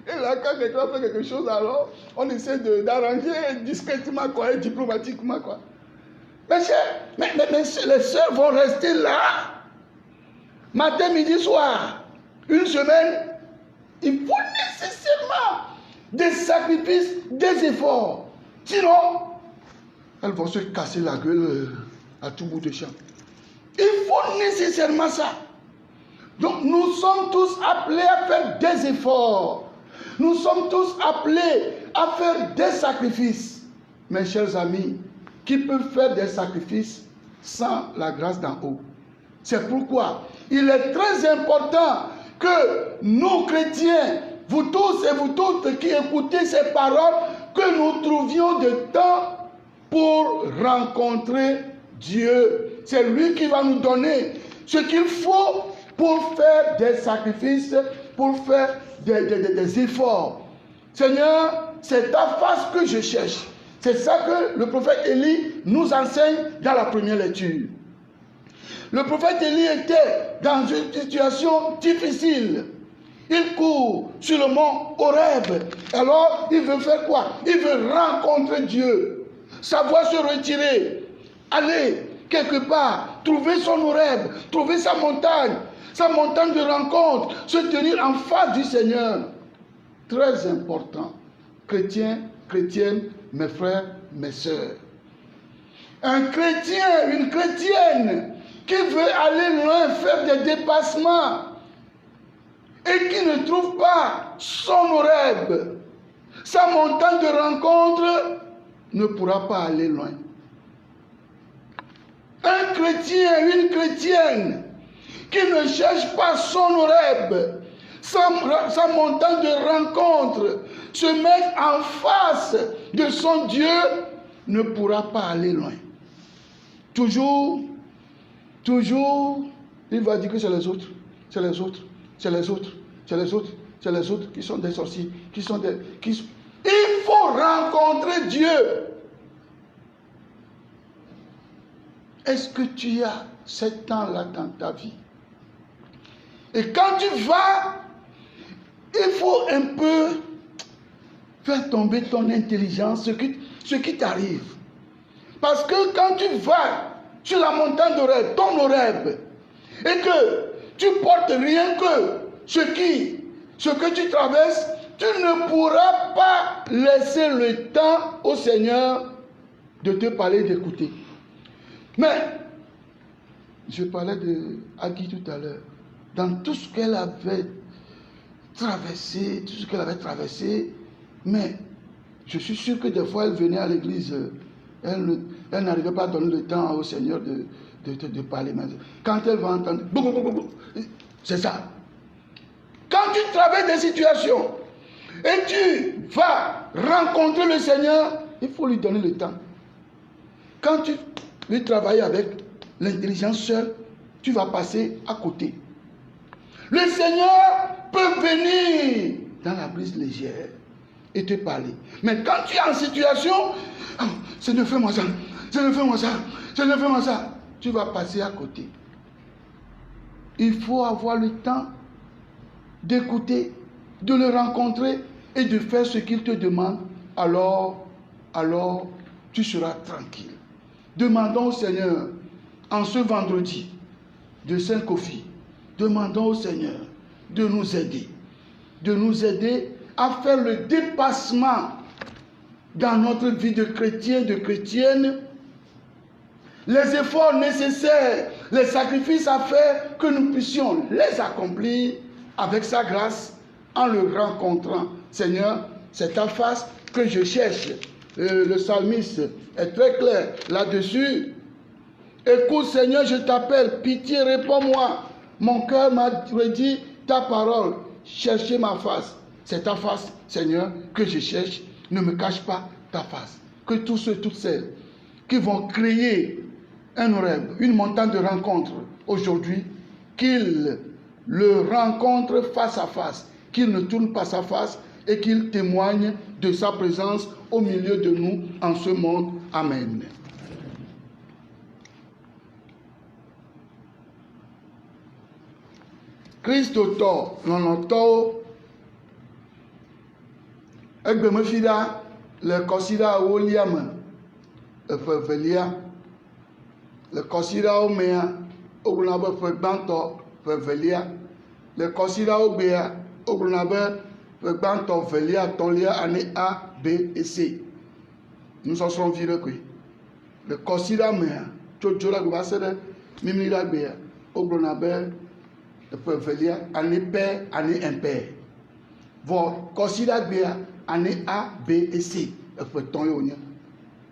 Et là, quand quelqu'un fait quelque chose, alors, on essaie d'arranger discrètement, quoi, et diplomatiquement, quoi. Mais les sœurs vont rester là, matin, midi, soir, une semaine. Il faut nécessairement des sacrifices, des efforts. Sinon, elles vont se casser la gueule à tout bout de champ. Il faut nécessairement ça. Donc, nous sommes tous appelés à faire des efforts. Nous sommes tous appelés à faire des sacrifices. Mes chers amis, qui peuvent faire des sacrifices sans la grâce d'en haut? C'est pourquoi il est très important que nous chrétiens, vous tous et vous toutes qui écoutez ces paroles, que nous trouvions du temps pour rencontrer Dieu. C'est lui qui va nous donner ce qu'il faut pour faire des sacrifices, pour faire des efforts. Seigneur, c'est ta face que je cherche. C'est ça que le prophète Élie nous enseigne dans la première lecture. Le prophète Élie était dans une situation difficile. Il court sur le mont Horeb. Alors, il veut faire quoi? Il veut rencontrer Dieu. Savoir se retirer. Aller quelque part. Trouver son Horeb. Trouver sa montagne de rencontre. Se tenir en face du Seigneur. Très important. Chrétiens, chrétiennes, mes frères, mes sœurs. Un chrétien, une chrétienne qui veut aller loin, faire des dépassements et qui ne trouve pas son Horeb, sa montagne de rencontre, ne pourra pas aller loin. Un chrétien, une chrétienne qui ne cherche pas son Horeb, sa montagne de rencontre, se mettre en face de son Dieu, ne pourra pas aller loin. Toujours, il va dire que c'est les autres, c'est les autres, c'est les autres, c'est les autres, c'est les autres qui sont des sorciers, Il faut rencontrer Dieu. Est-ce que tu as ce temps-là dans ta vie? Et quand tu vas, il faut un peu faire tomber ton intelligence, ce qui t'arrive. Parce que quand tu vas sur la montagne d'Horeb, ton Horeb, et que tu portes rien que ce que tu traverses, tu ne pourras pas laisser le temps au Seigneur de te parler, d'écouter. Mais, je parlais de Agui tout à l'heure, dans tout ce qu'elle avait traversé, mais Je suis sûr que des fois, elle venait à l'église, elle n'arrivait pas à donner le temps au Seigneur de parler. Quand elle va entendre, c'est ça. Quand tu traverses des situations et tu vas rencontrer le Seigneur, il faut lui donner le temps. Quand tu veux travailler avec l'intelligence seule, tu vas passer à côté. Le Seigneur peut venir dans la brise légère et te parler. Mais quand tu es en situation, Seigneur, fais-moi ça, Seigneur, fais-moi ça, Seigneur, fais-moi ça, tu vas passer à côté. Il faut avoir le temps d'écouter, de le rencontrer et de faire ce qu'il te demande. Alors tu seras tranquille. Demandons au Seigneur, en ce vendredi de Saint-Kofi, demandons au Seigneur de nous aider à faire le dépassement dans notre vie de chrétien, de chrétienne, les efforts nécessaires, les sacrifices à faire, que nous puissions les accomplir avec sa grâce en le rencontrant. Seigneur, c'est ta face que je cherche. Le psalmiste est très clair là-dessus. Écoute, Seigneur, je t'appelle, pitié, réponds-moi. Mon cœur m'a dit ta parole. Cherchez ma face. C'est ta face, Seigneur, que je cherche. Ne me cache pas ta face. Que tous ceux, toutes celles qui vont créer un rêve, une montagne de rencontres aujourd'hui, qu'ils le rencontrent face à face, qu'ils ne tournent pas sa face et qu'ils témoignent de sa présence au milieu de nous en ce monde. Amen. Christ auto, non auto, Egbemefida, le Kosida William, le Fevelia, le Kosida Omea, Ogunabe Fegbanto, Fevelia, le Kosida Obea, Ogunabe Fegbanto, Velia, Tolia, année A, B et C. Nous en serons virés. Le Kosida Mea, Tchojola Gubasede, Mimira Bea, Ogunabe, Fevelia, année Père, année Impair. Vos Kosida Bea, année A, B et C.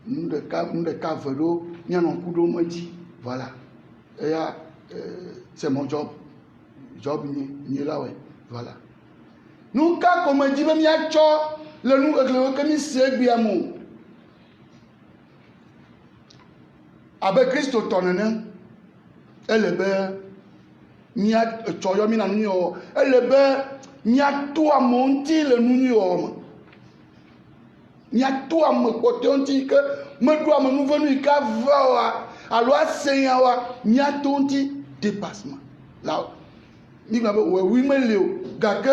Nous de cas vélo, nous avons un coup d'eau, me dit, voilà. Et c'est mon job. Job, il est là, ouais. Voilà. Nous, quand on me dit, mais il y a le nous, que nous sommes bien. Avec Christ au tonnerre, elle est belle. Il a choyo mina nunyo. Elle est belle. Il y a tout à monter le nunyo. Il y a tout à me côté, on dit que me doit me nous venir qu'à voir alors Seigneur, il y a tout un petit dépassement. Là, il m'a dit oui mais Léo, gars que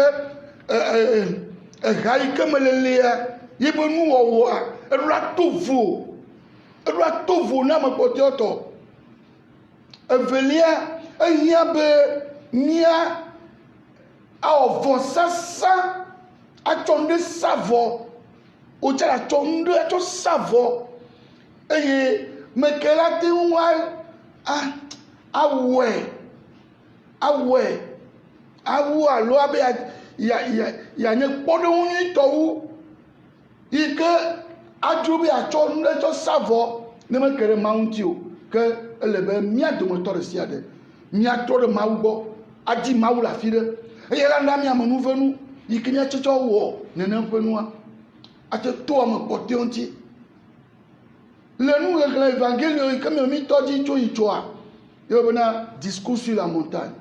raï comme le léa, il peut nous voir, elle doit tout vous, n'a me côté auto. Velia, il y a à offrir ça, à tomber savoir. Au tient tombe à ton savoir et mais qu'elle a dit il y a une bonne il que a trouvé à ton savoir ne me qu'elle m'a que elle est bien de moteur de siade mia trop de maoubo a dit maou la fille et elle a mis à mon venu il qu'il y a tout ne n'en peut nous à te toi me porter on dit le nous l'évangile comme mi to dit toi il y a un discours sur la montagne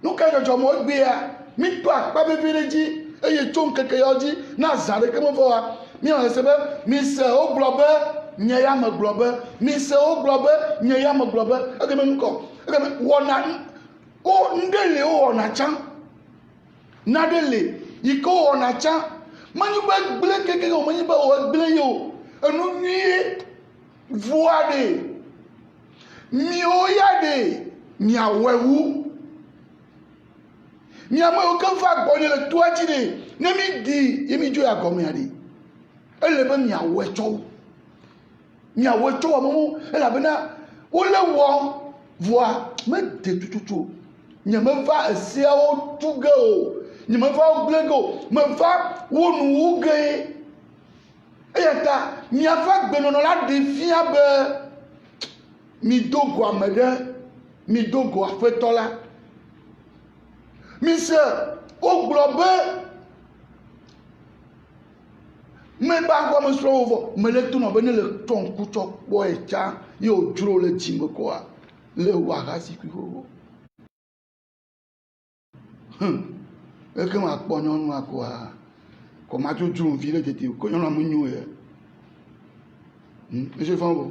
nous quand je me bien mi toi pas bébé dit et il tombe quelque chose dit nazare comme voir mi on sait pas mi c'est au globe nyaya me globe mi c'est au globe nyaya me globe et que nous ko wona o ndele o na chan nadele iko o na chan manu ba ble keke o manu ba o ble yo enu ni voade mi o yade mi awewu mi ama o kan fa gbonye le tuaji de ne mi di yemi jo ya gomi ade ele be mi awecho amomo ele bena o le wo voa me de tututu ni me va esia o tuge o ni me va o blego me va wo nu uge eya ta miava gbenono la de fia be mi do go amede mi do go afeto la mi se o glo be me ba go me so wo me le tu no be ne le ton ku to po e cha yo duro le jimbo ko a le wa ga si ku ho e ke ma po nyonu akwa ko ma ju ju vi le tete ko nyonu mu nyu e je fa bo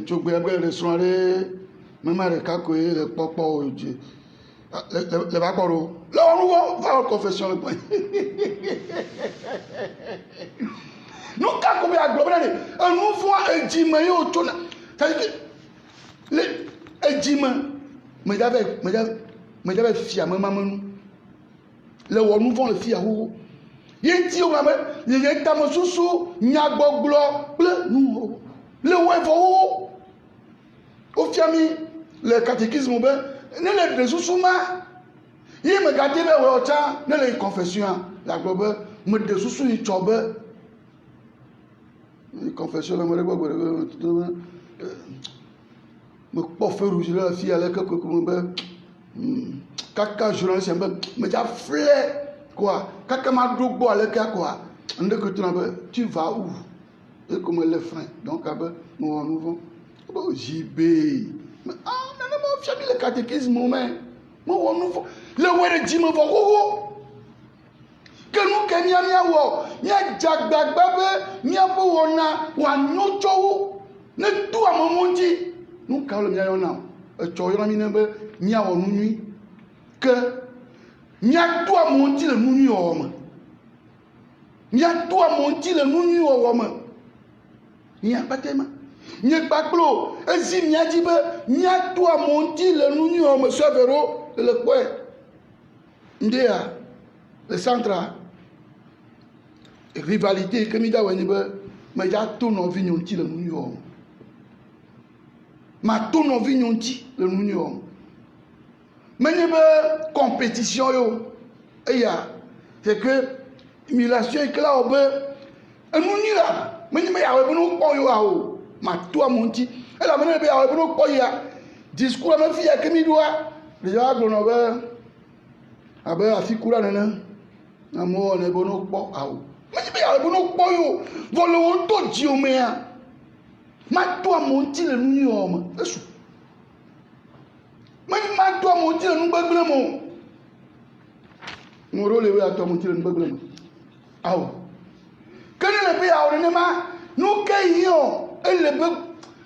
to gbe agbe restaurant re me ma re ka ko e le popo oje le ba koro le oruwo fa confession le point nous quand comme a global un nouveau ejime yo to na c'est que le ejime me j'avais fia me mamanu le wo nouveau le fia ho yenti o ma ye ta mo susu nya gboglo ple nu le wo fo o fiami le catéchisme be ne le de susu ma yi me gade be wo cha ne le confession la globe me de susu ni chobe confession la me gbogbo me po fe rouge la fille avec que comme be kaka journaliste me ja flé quoi kaka ma dogbo avec quoi ande que tu vas où et comme le frein donc abe mon nouveau bon JB ah non mo fiami le catéchisme mais mon nouveau le were di me vo que nous que mia wo mia jagbagba be mia bo wona wa nyocho ne tu amomonji nous quand le mia yona e cho yona mi ne be mia wo nui que mia tu amonji le nui o ma mia tu amonji le nui o ma mia patema mia paklo ezi mia di be mia tu amonji le nui o ma severo le kwe ndia le centre rivalité que mi da wani be mais ya to no vi nyonti le nu yo ma to no vi nyonti le nu yo mais ni be compétition yo et ya c'est que humiliation est là au be enu ni la mais ni me ya we no ko yo a o ma to amonti e la me ne be ya we no ko ya discours ma fi ya que mi doa déjà glo no be abe afikura nana na mo ne bo no po a o mais il y a un poyo volo to di o mea ma to amonti le nu yoma esu ma to amonti le nu gbegbele mo mo ro le we ato amonti le nu gbegbele mo awo kene le be ya o ne ma nu ke yo ele be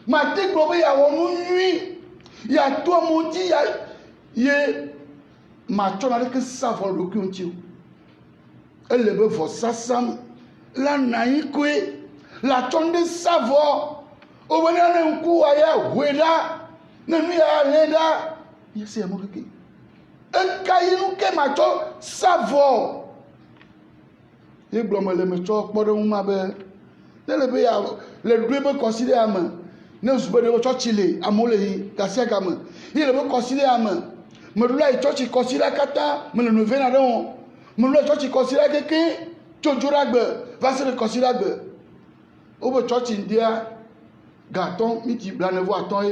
ma te gbo be ya wo nu nui ya to amonti ya ye ma to na le ke sa vo lo ki onti elle be vo sasam la naikwe la tonde savo o wona na nku aya weda na mi ya leda yese mo ke en kayinu ke ma to savo e blomo le me to podo ma be le be ya le dwe be consider am na zube de to chile amole yi kasia kam ile be consider am me dula to chi consider kata me le novena don mon le church considère quelqu'un tchojuragbe va se considère gbe o be church india gaton miti blanevo aton e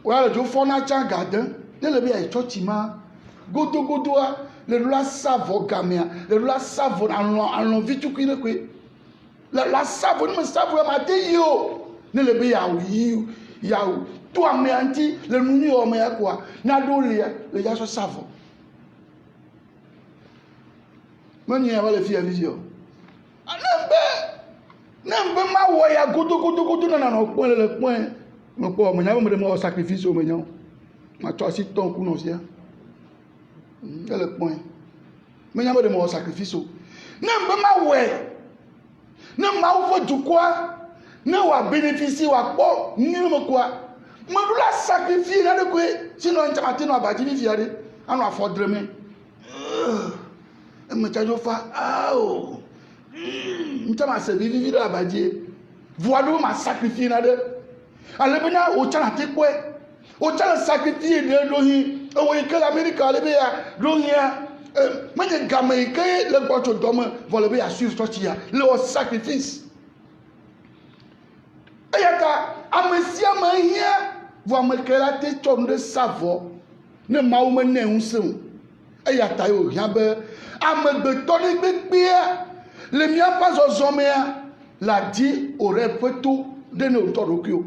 wa le jo fona cha gadan ne le be ya church ma godo a le la savo gamia le la savo alon vitu kine kwe la savo ni me savo ma te yo ne le be ya yi ya to ameanti le nuni o me ya kwa na do le ya so savo mani ya wale fia visio nembe ma wo ya godo na no pon le pon mo po mo nya mo sacrifice o mo nya ma to si ton ku no sia le pon mo nya mo sacrifice o nembe ma we na ma wo fo jukwa na wa bénéficie wa po ni mo kwa mo du la sacrifice na de ko sino nchamati no abaji ni fiare anu afodreme me chajo fa ao ntama se vivi la badie voilo ma sacrifier na de alebena o chala te kwe o chala sacrifier de lohi o we ke l'Amérique alebe ya lohi ya Mwenye game ke le gbocho dome vole be assure tochia le sacrifice. Eyaka amesia mahia vo amekela te chom de savo ne mawo me ne unsen. Eyata yo hia be amegbeto ni gbegbe le mia pas ozomea la di aurait peut-tout de nos torokio.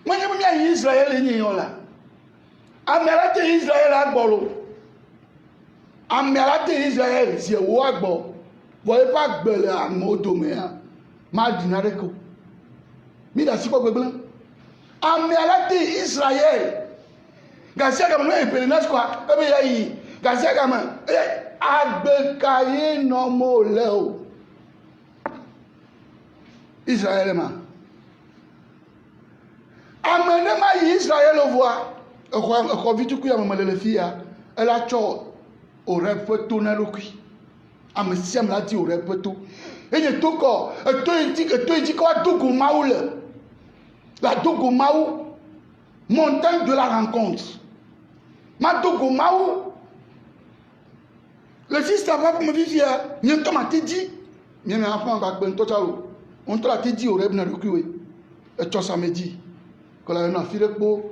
Mwenye mwenye Israël ni yola. Amelate Israël agbolo. Amelate Israël si wo agbo. Boye pa gbele amodomea. Ma dinareko. Mi da siko gbegble. Amelate Israël. Gasia kama no epelenas kwa ebe yayi. Gasia kama agbekaye no mo le o. Israël ma. Amene ma Israël o voa. Ko vitu ku ya mama le fia. Elle a cho aurait peut na lokui. Amesiam la di aurait peut tout. Enye toko, to iti ko dogo maoule. La dogo maou montagne de la rencontre. Ma dogo maou. Le fils ça va pour me vivre. Nyen to ma ti di. Nyen na fa ba gbe to chalo. On te la ti di aurait na lokui we. E cho samedi. Ko la na fi repo.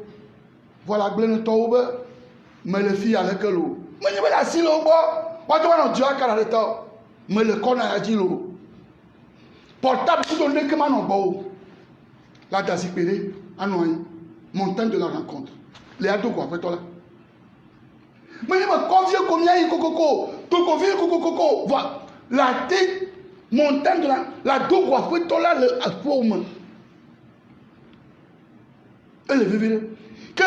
Voilà glen to obe. Me le fi avec lo. Me ni ba si lo bo. Wa to na dio akara le to. Me le kona ya ji lo. Portable tout donné que man bo. La dasipere anoy montagne de la rencontre. Les ado quoi fait toi là. Me ni ba convier combien yi kokoko. To convier kokoko. Voilà. La tête montagne de la do quoi fait toi là le apoum. Elle est vivre. Que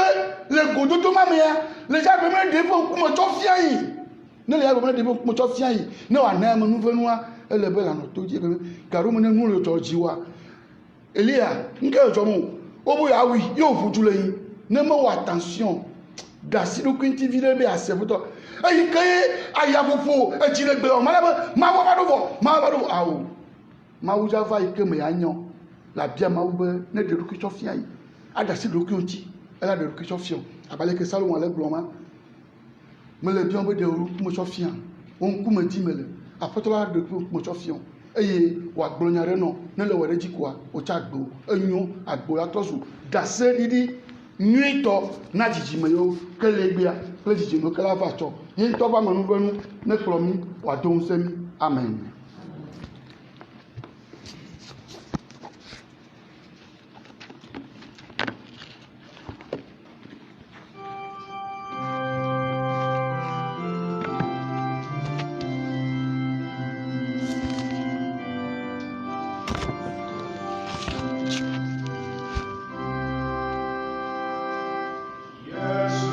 le godo to mamia les gens me devant pour me tofiai ne les gens me devant pour me tofiai ne wa na me nou venua ele be la no to ji garu me nu le to jiwa elia nke ojo mu obo ya wi yo fuju leyin ne me wa attention dasi do kwinti vile be asebuto ayi ke aya fofo ejire gbe o ma ba do awo ma wuja va ike me yanyo la bia ma ube ne de ku tofiai adasi do kwinti elle a de récupération abalé que salon allait bloma me le bien de mo chofia on ku me di me le apotola de mo chofia eye wa glonyare no ne le were ji kwa o cha gbo enyu agbo atosu dase didi nuito na jiji me yo kele gbia le jiji mo kala va cho yin to ba manu benu ne klomi wa don semi amen. Yesu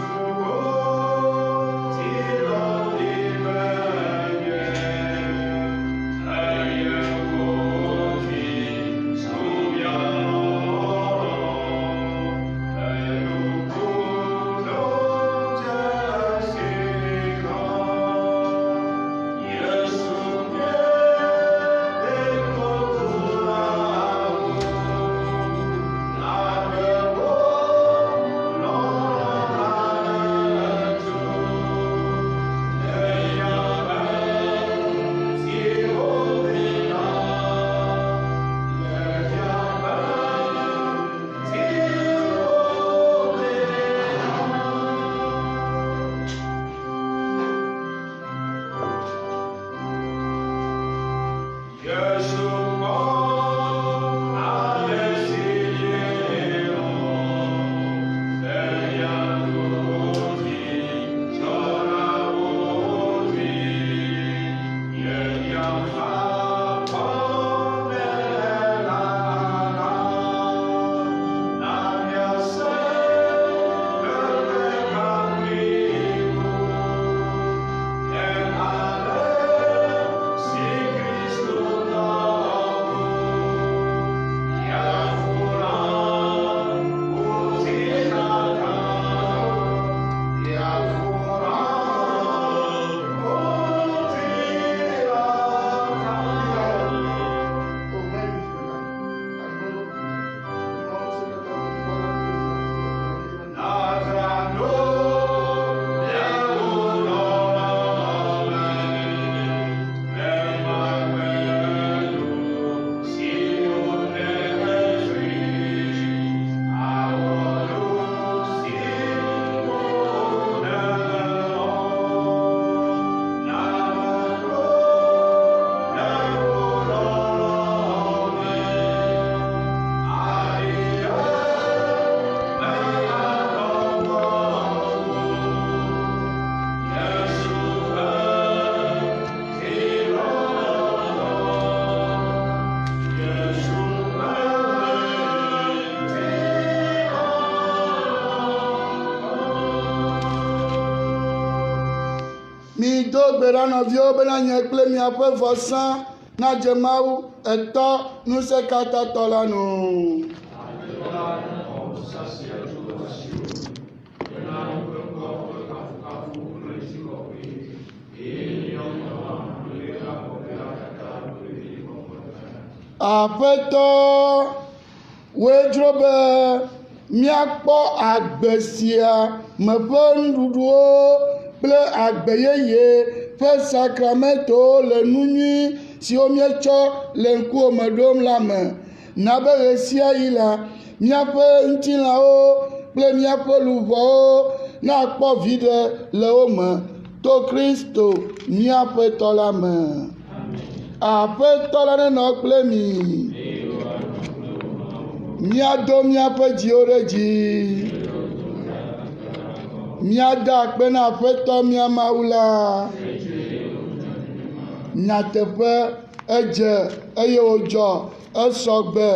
gbe ɖa nɔviwo bena nye kple miaƒe vɔsa na dze Mawu etɔ ŋusẽkatãtɔ la nu. Aƒetɔ wedzro be míakpɔ agbe sia me ƒe nuɖuɖuwo kple agbe yeye ƒe sakrametowo le nu nyui siwo míetsɔ le ŋkuwòme ɖom la me. Na be ɣe sia ɣi la míaƒe ŋutilãwo kple míaƒe luʋɔwo nakpɔ viɖe le wo me to Kristo míaƒe tɔ la me. Aƒetɔ la nenɔ kple mi. Míado míaƒe dziwo ɖe dzi. Míada akpe na Aƒetɔ mía Mawu la. Nyateƒe edze eye wòdzɔ esɔgbe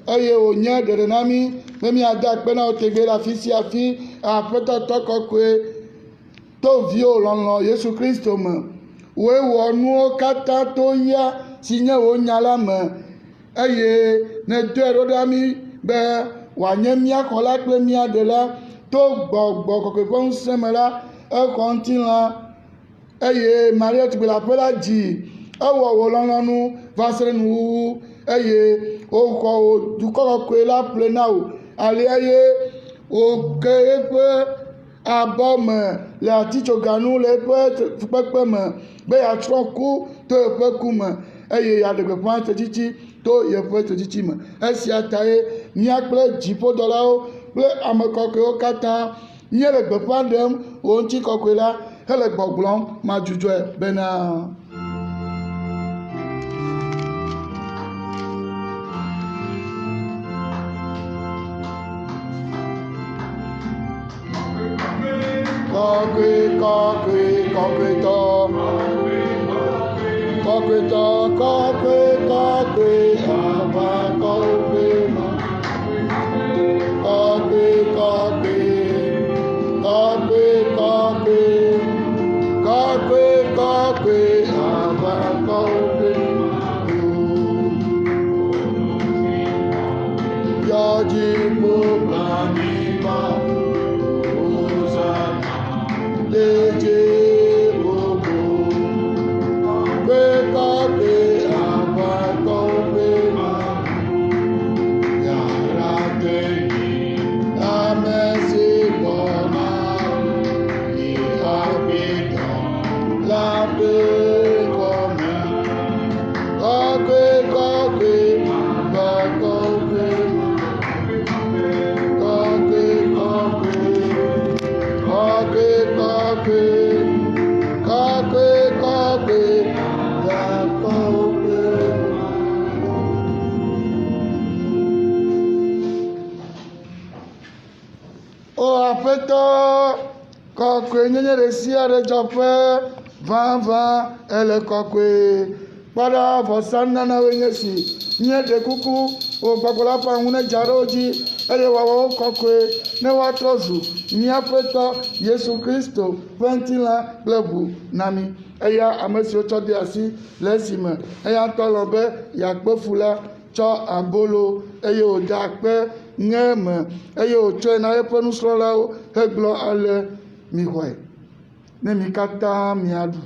eye wònye ɖeɖe na mí be míada akpe na wo tegbe le afi sia afi. Aƒetɔ tɔ kɔkɔe to viwò lɔlɔ̃ Yesu Kristo me. Wòe wɔ nuwo katã to ya si nye wò nya la me eye nèdoe ɖo ɖa mí be wòanye mía xɔla kple mía ɖela to gbɔgbɔ kɔkɔe ƒe ŋusẽ me la. Exɔ ŋutilã eye Maria tugbe le aƒe la dzi. Ewɔ wò lɔlɔ̃nu va se ɖe nuwuwu eye wòxɔ wò dukɔ kɔkɔe la ƒle na wò. Alia ye wòke eƒe abɔ me le atitsoganu le eƒe fukpekpe me be yeatrɔ ku to eƒe ku me eye yeaɖe gbeƒã tetsitsi to yeƒe tetsitsi me. Esia tae mía kple dziƒodɔlawo kple ame kɔkɔewo katã míele gbeƒã ɖem wò ŋutikɔkɔe la hele gbɔgblɔm madzudzɔe bena kɔkɔe kɔkɔe kɔkɔetɔ kɔkɔetɔ kɔkɔe kɔkɔe aʋakɔwoƒe me kɔkɔe kɔkɔe kɔkɔe kɔkɔe kɔkɔe kɔkɔe aʋakɔwoƒe me yɔ dziƒo kple anyigba. Leje gbogbo gbé kọ́kẹ́ àbákọ́wé máa yàrá tẹ̀yìn amẹ́sí gbọ́ná ìhàgbẹ́dàn lábẹ́ kọ́mẹ́ kọ́kẹ́ kọ́kẹ́ àbákọ́wé kọ́kẹ́ kọ́kẹ́. O Aƒetɔ kɔkɔe nyenye ɖe sia ɖe dzɔƒe vavã ele kɔkɔe. Kpɔ ɖa vɔsa nanawoe nye si míeɖe kuku wò gbɔgbɔ la ƒe aŋu nedza ɖe wo dzi eye wòawɔ wo kɔkɔe ne woatrɔ zu míaƒe tɔ Yesu Kristo ƒe ŋutilã kple ʋu na mí. Eya ame siwo tsɔ de asi le esime eya ŋutɔ lɔ̃ be yeakpe fu la tsɔ abolo eye wòda akpe ŋe me eye wòtsɔe na eƒe nusrɔ̃lawo hegblɔ ale mixɔe ne mi katã miaɖu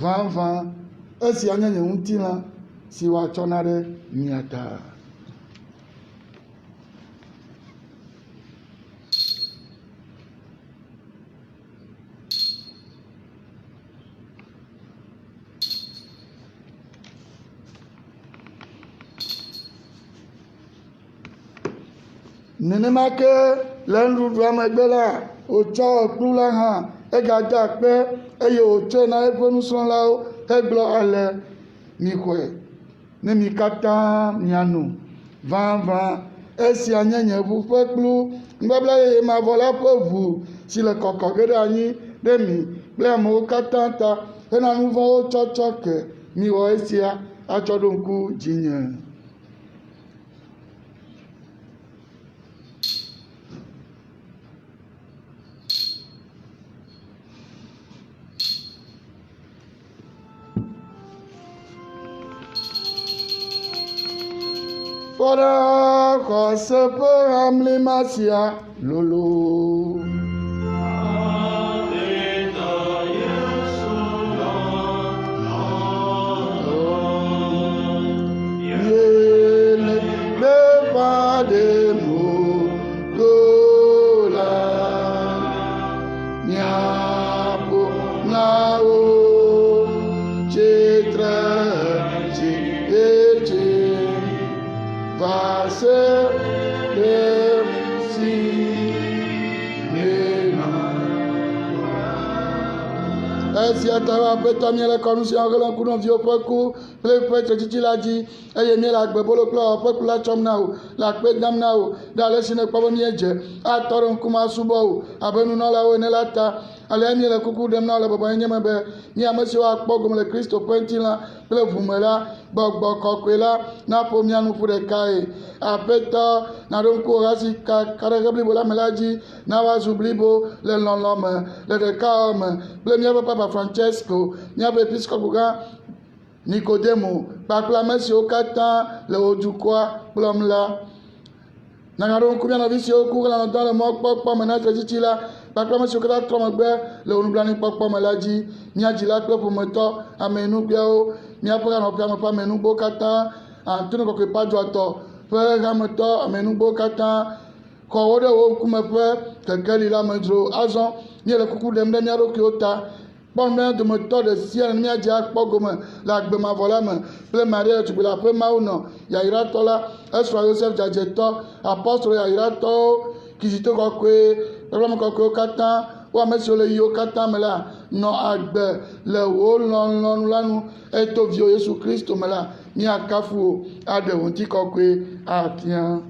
vavã. Esia nye nye ŋutilã si woatsɔna ɖe mia ta. Nenema ke le nuɖuɖua megbe la wòtsɔ kplu la hã egada akpe eye wòtsɔe na eƒe nusrɔ̃lawo hegblɔ ale mixɔe ne mi katã miano vavã. Esia nye nye ʋu ƒe kplu nubabla yeye mavɔ la ƒe ʋu si le kɔkɔ ge ɖe anyi ɖe mi kple amewo katã ta hena nu vɔ̃wo tsɔtsɔ ke miwɔ esia atsɔ ɖo ŋku dzinye. Kora kosepe amli masia lolo. Yele beba de mo gola niapo nao chetra chete vase de si esi atawa peta miele konusi angela kuno vio poku ple petre titilaji eye miele agbe bolo klo poku la chomnao la pe damnao dale sine kwa mieje atoro kuma subo abenu no la wene lata ale miele kuku demna le baba nyeme be ni amesi wa kpogum le Kristo pentila ple vumela gbogbo kokwela na po mianu pure kai apeta na ronko rasi ka karegabli bola melaji na wazublibo le lolome le dekame ple miebe papa Francesco miebe episcopo ga Nicodemo baklamesi okata le odukwa plomla na ronko miana visi oku la dans le mo pokpo menatre titila baklamesi okata tromogbe le onublani pokpo melaji miajila kle pomoto amenu biao miapora no pia pa menu bokata antino ko pa joto pe gameto amenu bokata ko wode wo kuma pe kekeli la medro azon ni le kuku dem dem yaro kiota bon men de moto de ciel mi aja pogoma la gbe ma vola me ple maria tu la pe mauno ya ira tola esra Joseph jajeto apostole ya ira to kizito ko kwe problem ko ko kata wa mesio le yo kata mela no agbe le wo lon lanu eto vio Yesu Kristo mela mi akafu ade wonti ko kwe atian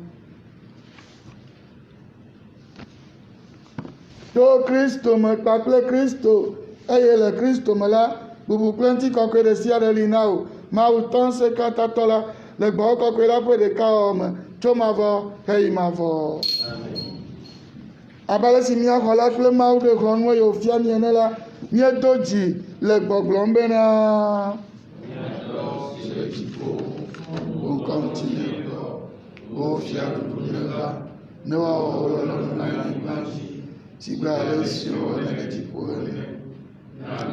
to Kristo me paple Kristo eye le Kristo mela bubu plenty ko kwe de sia de linao ma uton se kata tola le gbo ko kwe la pe de ka om chomavo hey mavo amen. Abale si mi akola kle ma de kon wo yo fia mi enela mi doji le gbogbombe na on continue o fia dunela no o lo na imagi si gale si o le ti pole na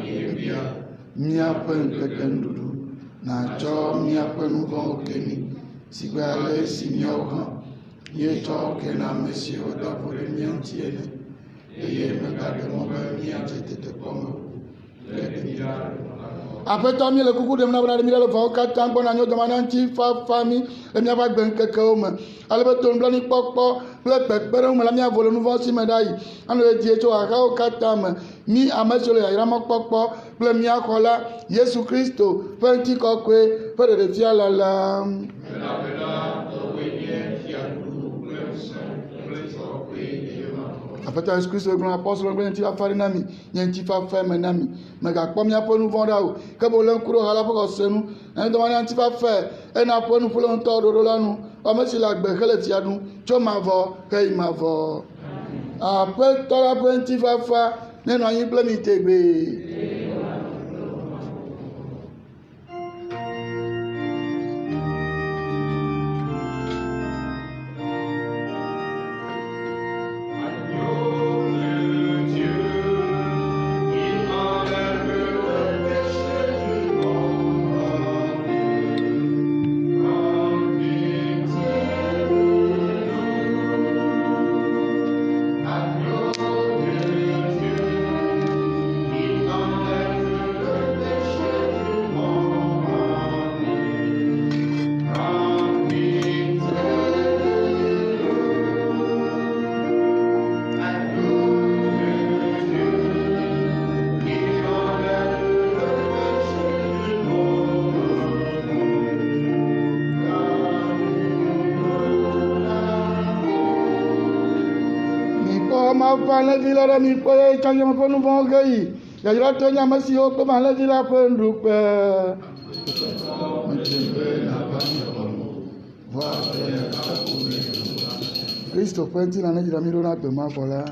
mi apen kekendudu na cho mi apen go keni si gale si mi okan ye toke na mesio da pure miantiene e ye me gade mo ba miante te pongo le dia apeto mi le kuku dem na bra mi le fa ka tambo na nyo do mananti fa fami e mi aba gben keke o me alebe to nblani popo le pepere o me la mi avolo nu vosi medai anu e die to aka o ka tam mi amesio le ira mo popo le mi akola Yesu Kristo penti kokwe pere de fia la apeta Yesu Kristo gron apostole gron ti afari nami nyen fa fa menami mega kpom ya ponu vonda o ke bo len kuro hala poko senu en do wan ti fa fa e na ponu pulo nto do lanu o me si la gbe kele ti adun cho ma vo ke ma vo apeta la penti fa fa nenu ayin ple mi tegbe le dila da mi po e chanje mo ponu bon gai ya jira to nya masi o ko ma le dila po ndupe Kristo penti na jira mi lo na pe ma fola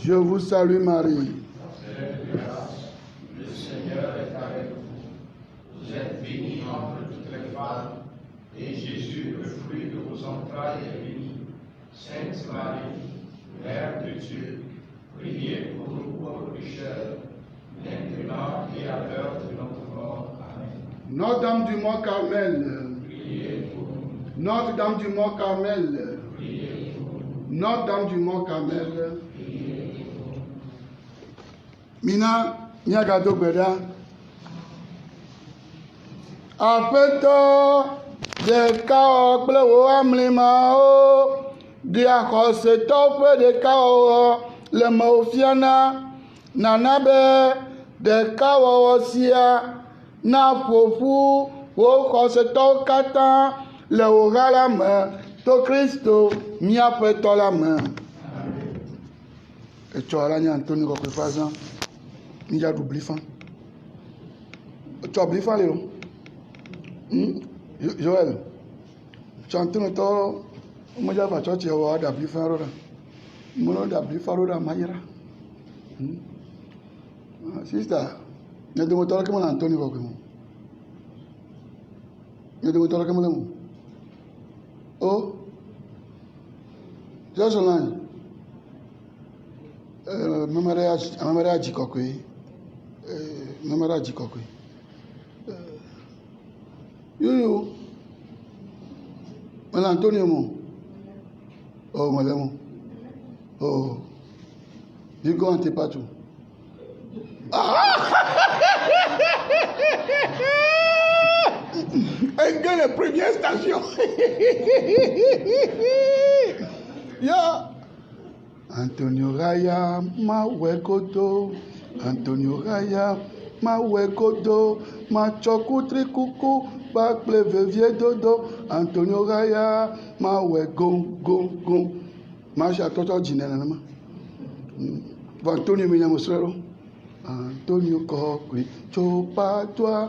Je vous salue Marie. Le Seigneur est avec vous. Vous êtes bénie entre toutes les femmes, et Jésus, le fruit de vos entrailles, est béni. Sainte Marie, Mère de Dieu, priez pour nous pauvres pécheurs, maintenant et à l'heure de notre mort. Amen. Notre-Dame du Mont Carmel. Priez pour nous. Notre-Dame du Mont Carmel. Priez pour nous. Notre-Dame du Mont Carmel. Priez pour nous. Mina, Nyagado Beda. Afeto de kao blewo amlima o dia kose tope de kao le mofiana nanabe de kao osia na fofu wo kose to kata le ogala me to Kristo mia peto la me. Et tu as là Anthony ko fazan ni ja du blifan. Tu as blifan Léon. Joël, tu as entendu toi, moi j'ai pas tu as d'abli faroda, moi d'abli faroda maïra. Sister, ne te montre que mon Anthony va comme. Ne te montre que mon. Oh, je suis là. Mamara jikokwe, mamara jikokwe. Yo, Mal Antonio mo. Oh, malamo. Oh, you go ante patu. Elle gagne la première station. Ya. Antonio Raya, ma wekoto. Antonio Raya, ma wekoto. Ma chokutri kuku. Bak pleve vie dodo. Antonio Raya, ma we gong. Ma chatoto jinenama. Antonio Minyamosrero. Antonio Kokri, chopa toi,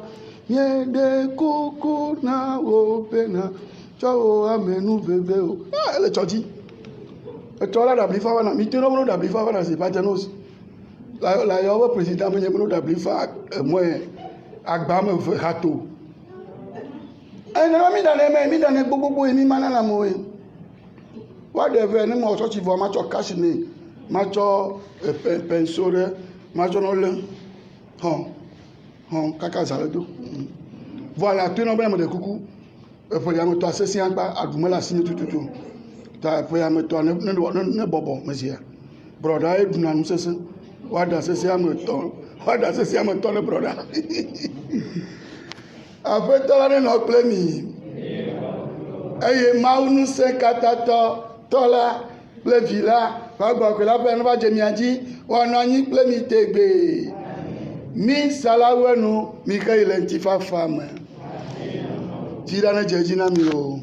miede koko na opena cho amenu bebe o ah ele choti e tola da blifa na mi teno no da blifa na se patenos la yo president me no da blifa mo agba me rato e na mi dane gbogbo emi mana na mo e wa de ve ni mo so chi vo ma cho cash ni ma cho pensore ma cho no le kaka zaledo voilà tu no bem de kuku e po ya mo to asesi agba adumela sinu tututu ta po ya mo to ne bobo mesia broda e duna nu sese wa da sesi am to ne broda ape to la ne no ple mi eye maunu se katato tola ple villa ba gbo pe la pe no ba je mi aji wona yin ple mi tegbe mi salawenu mi ka ile ntifa fama tira na jeji na mi o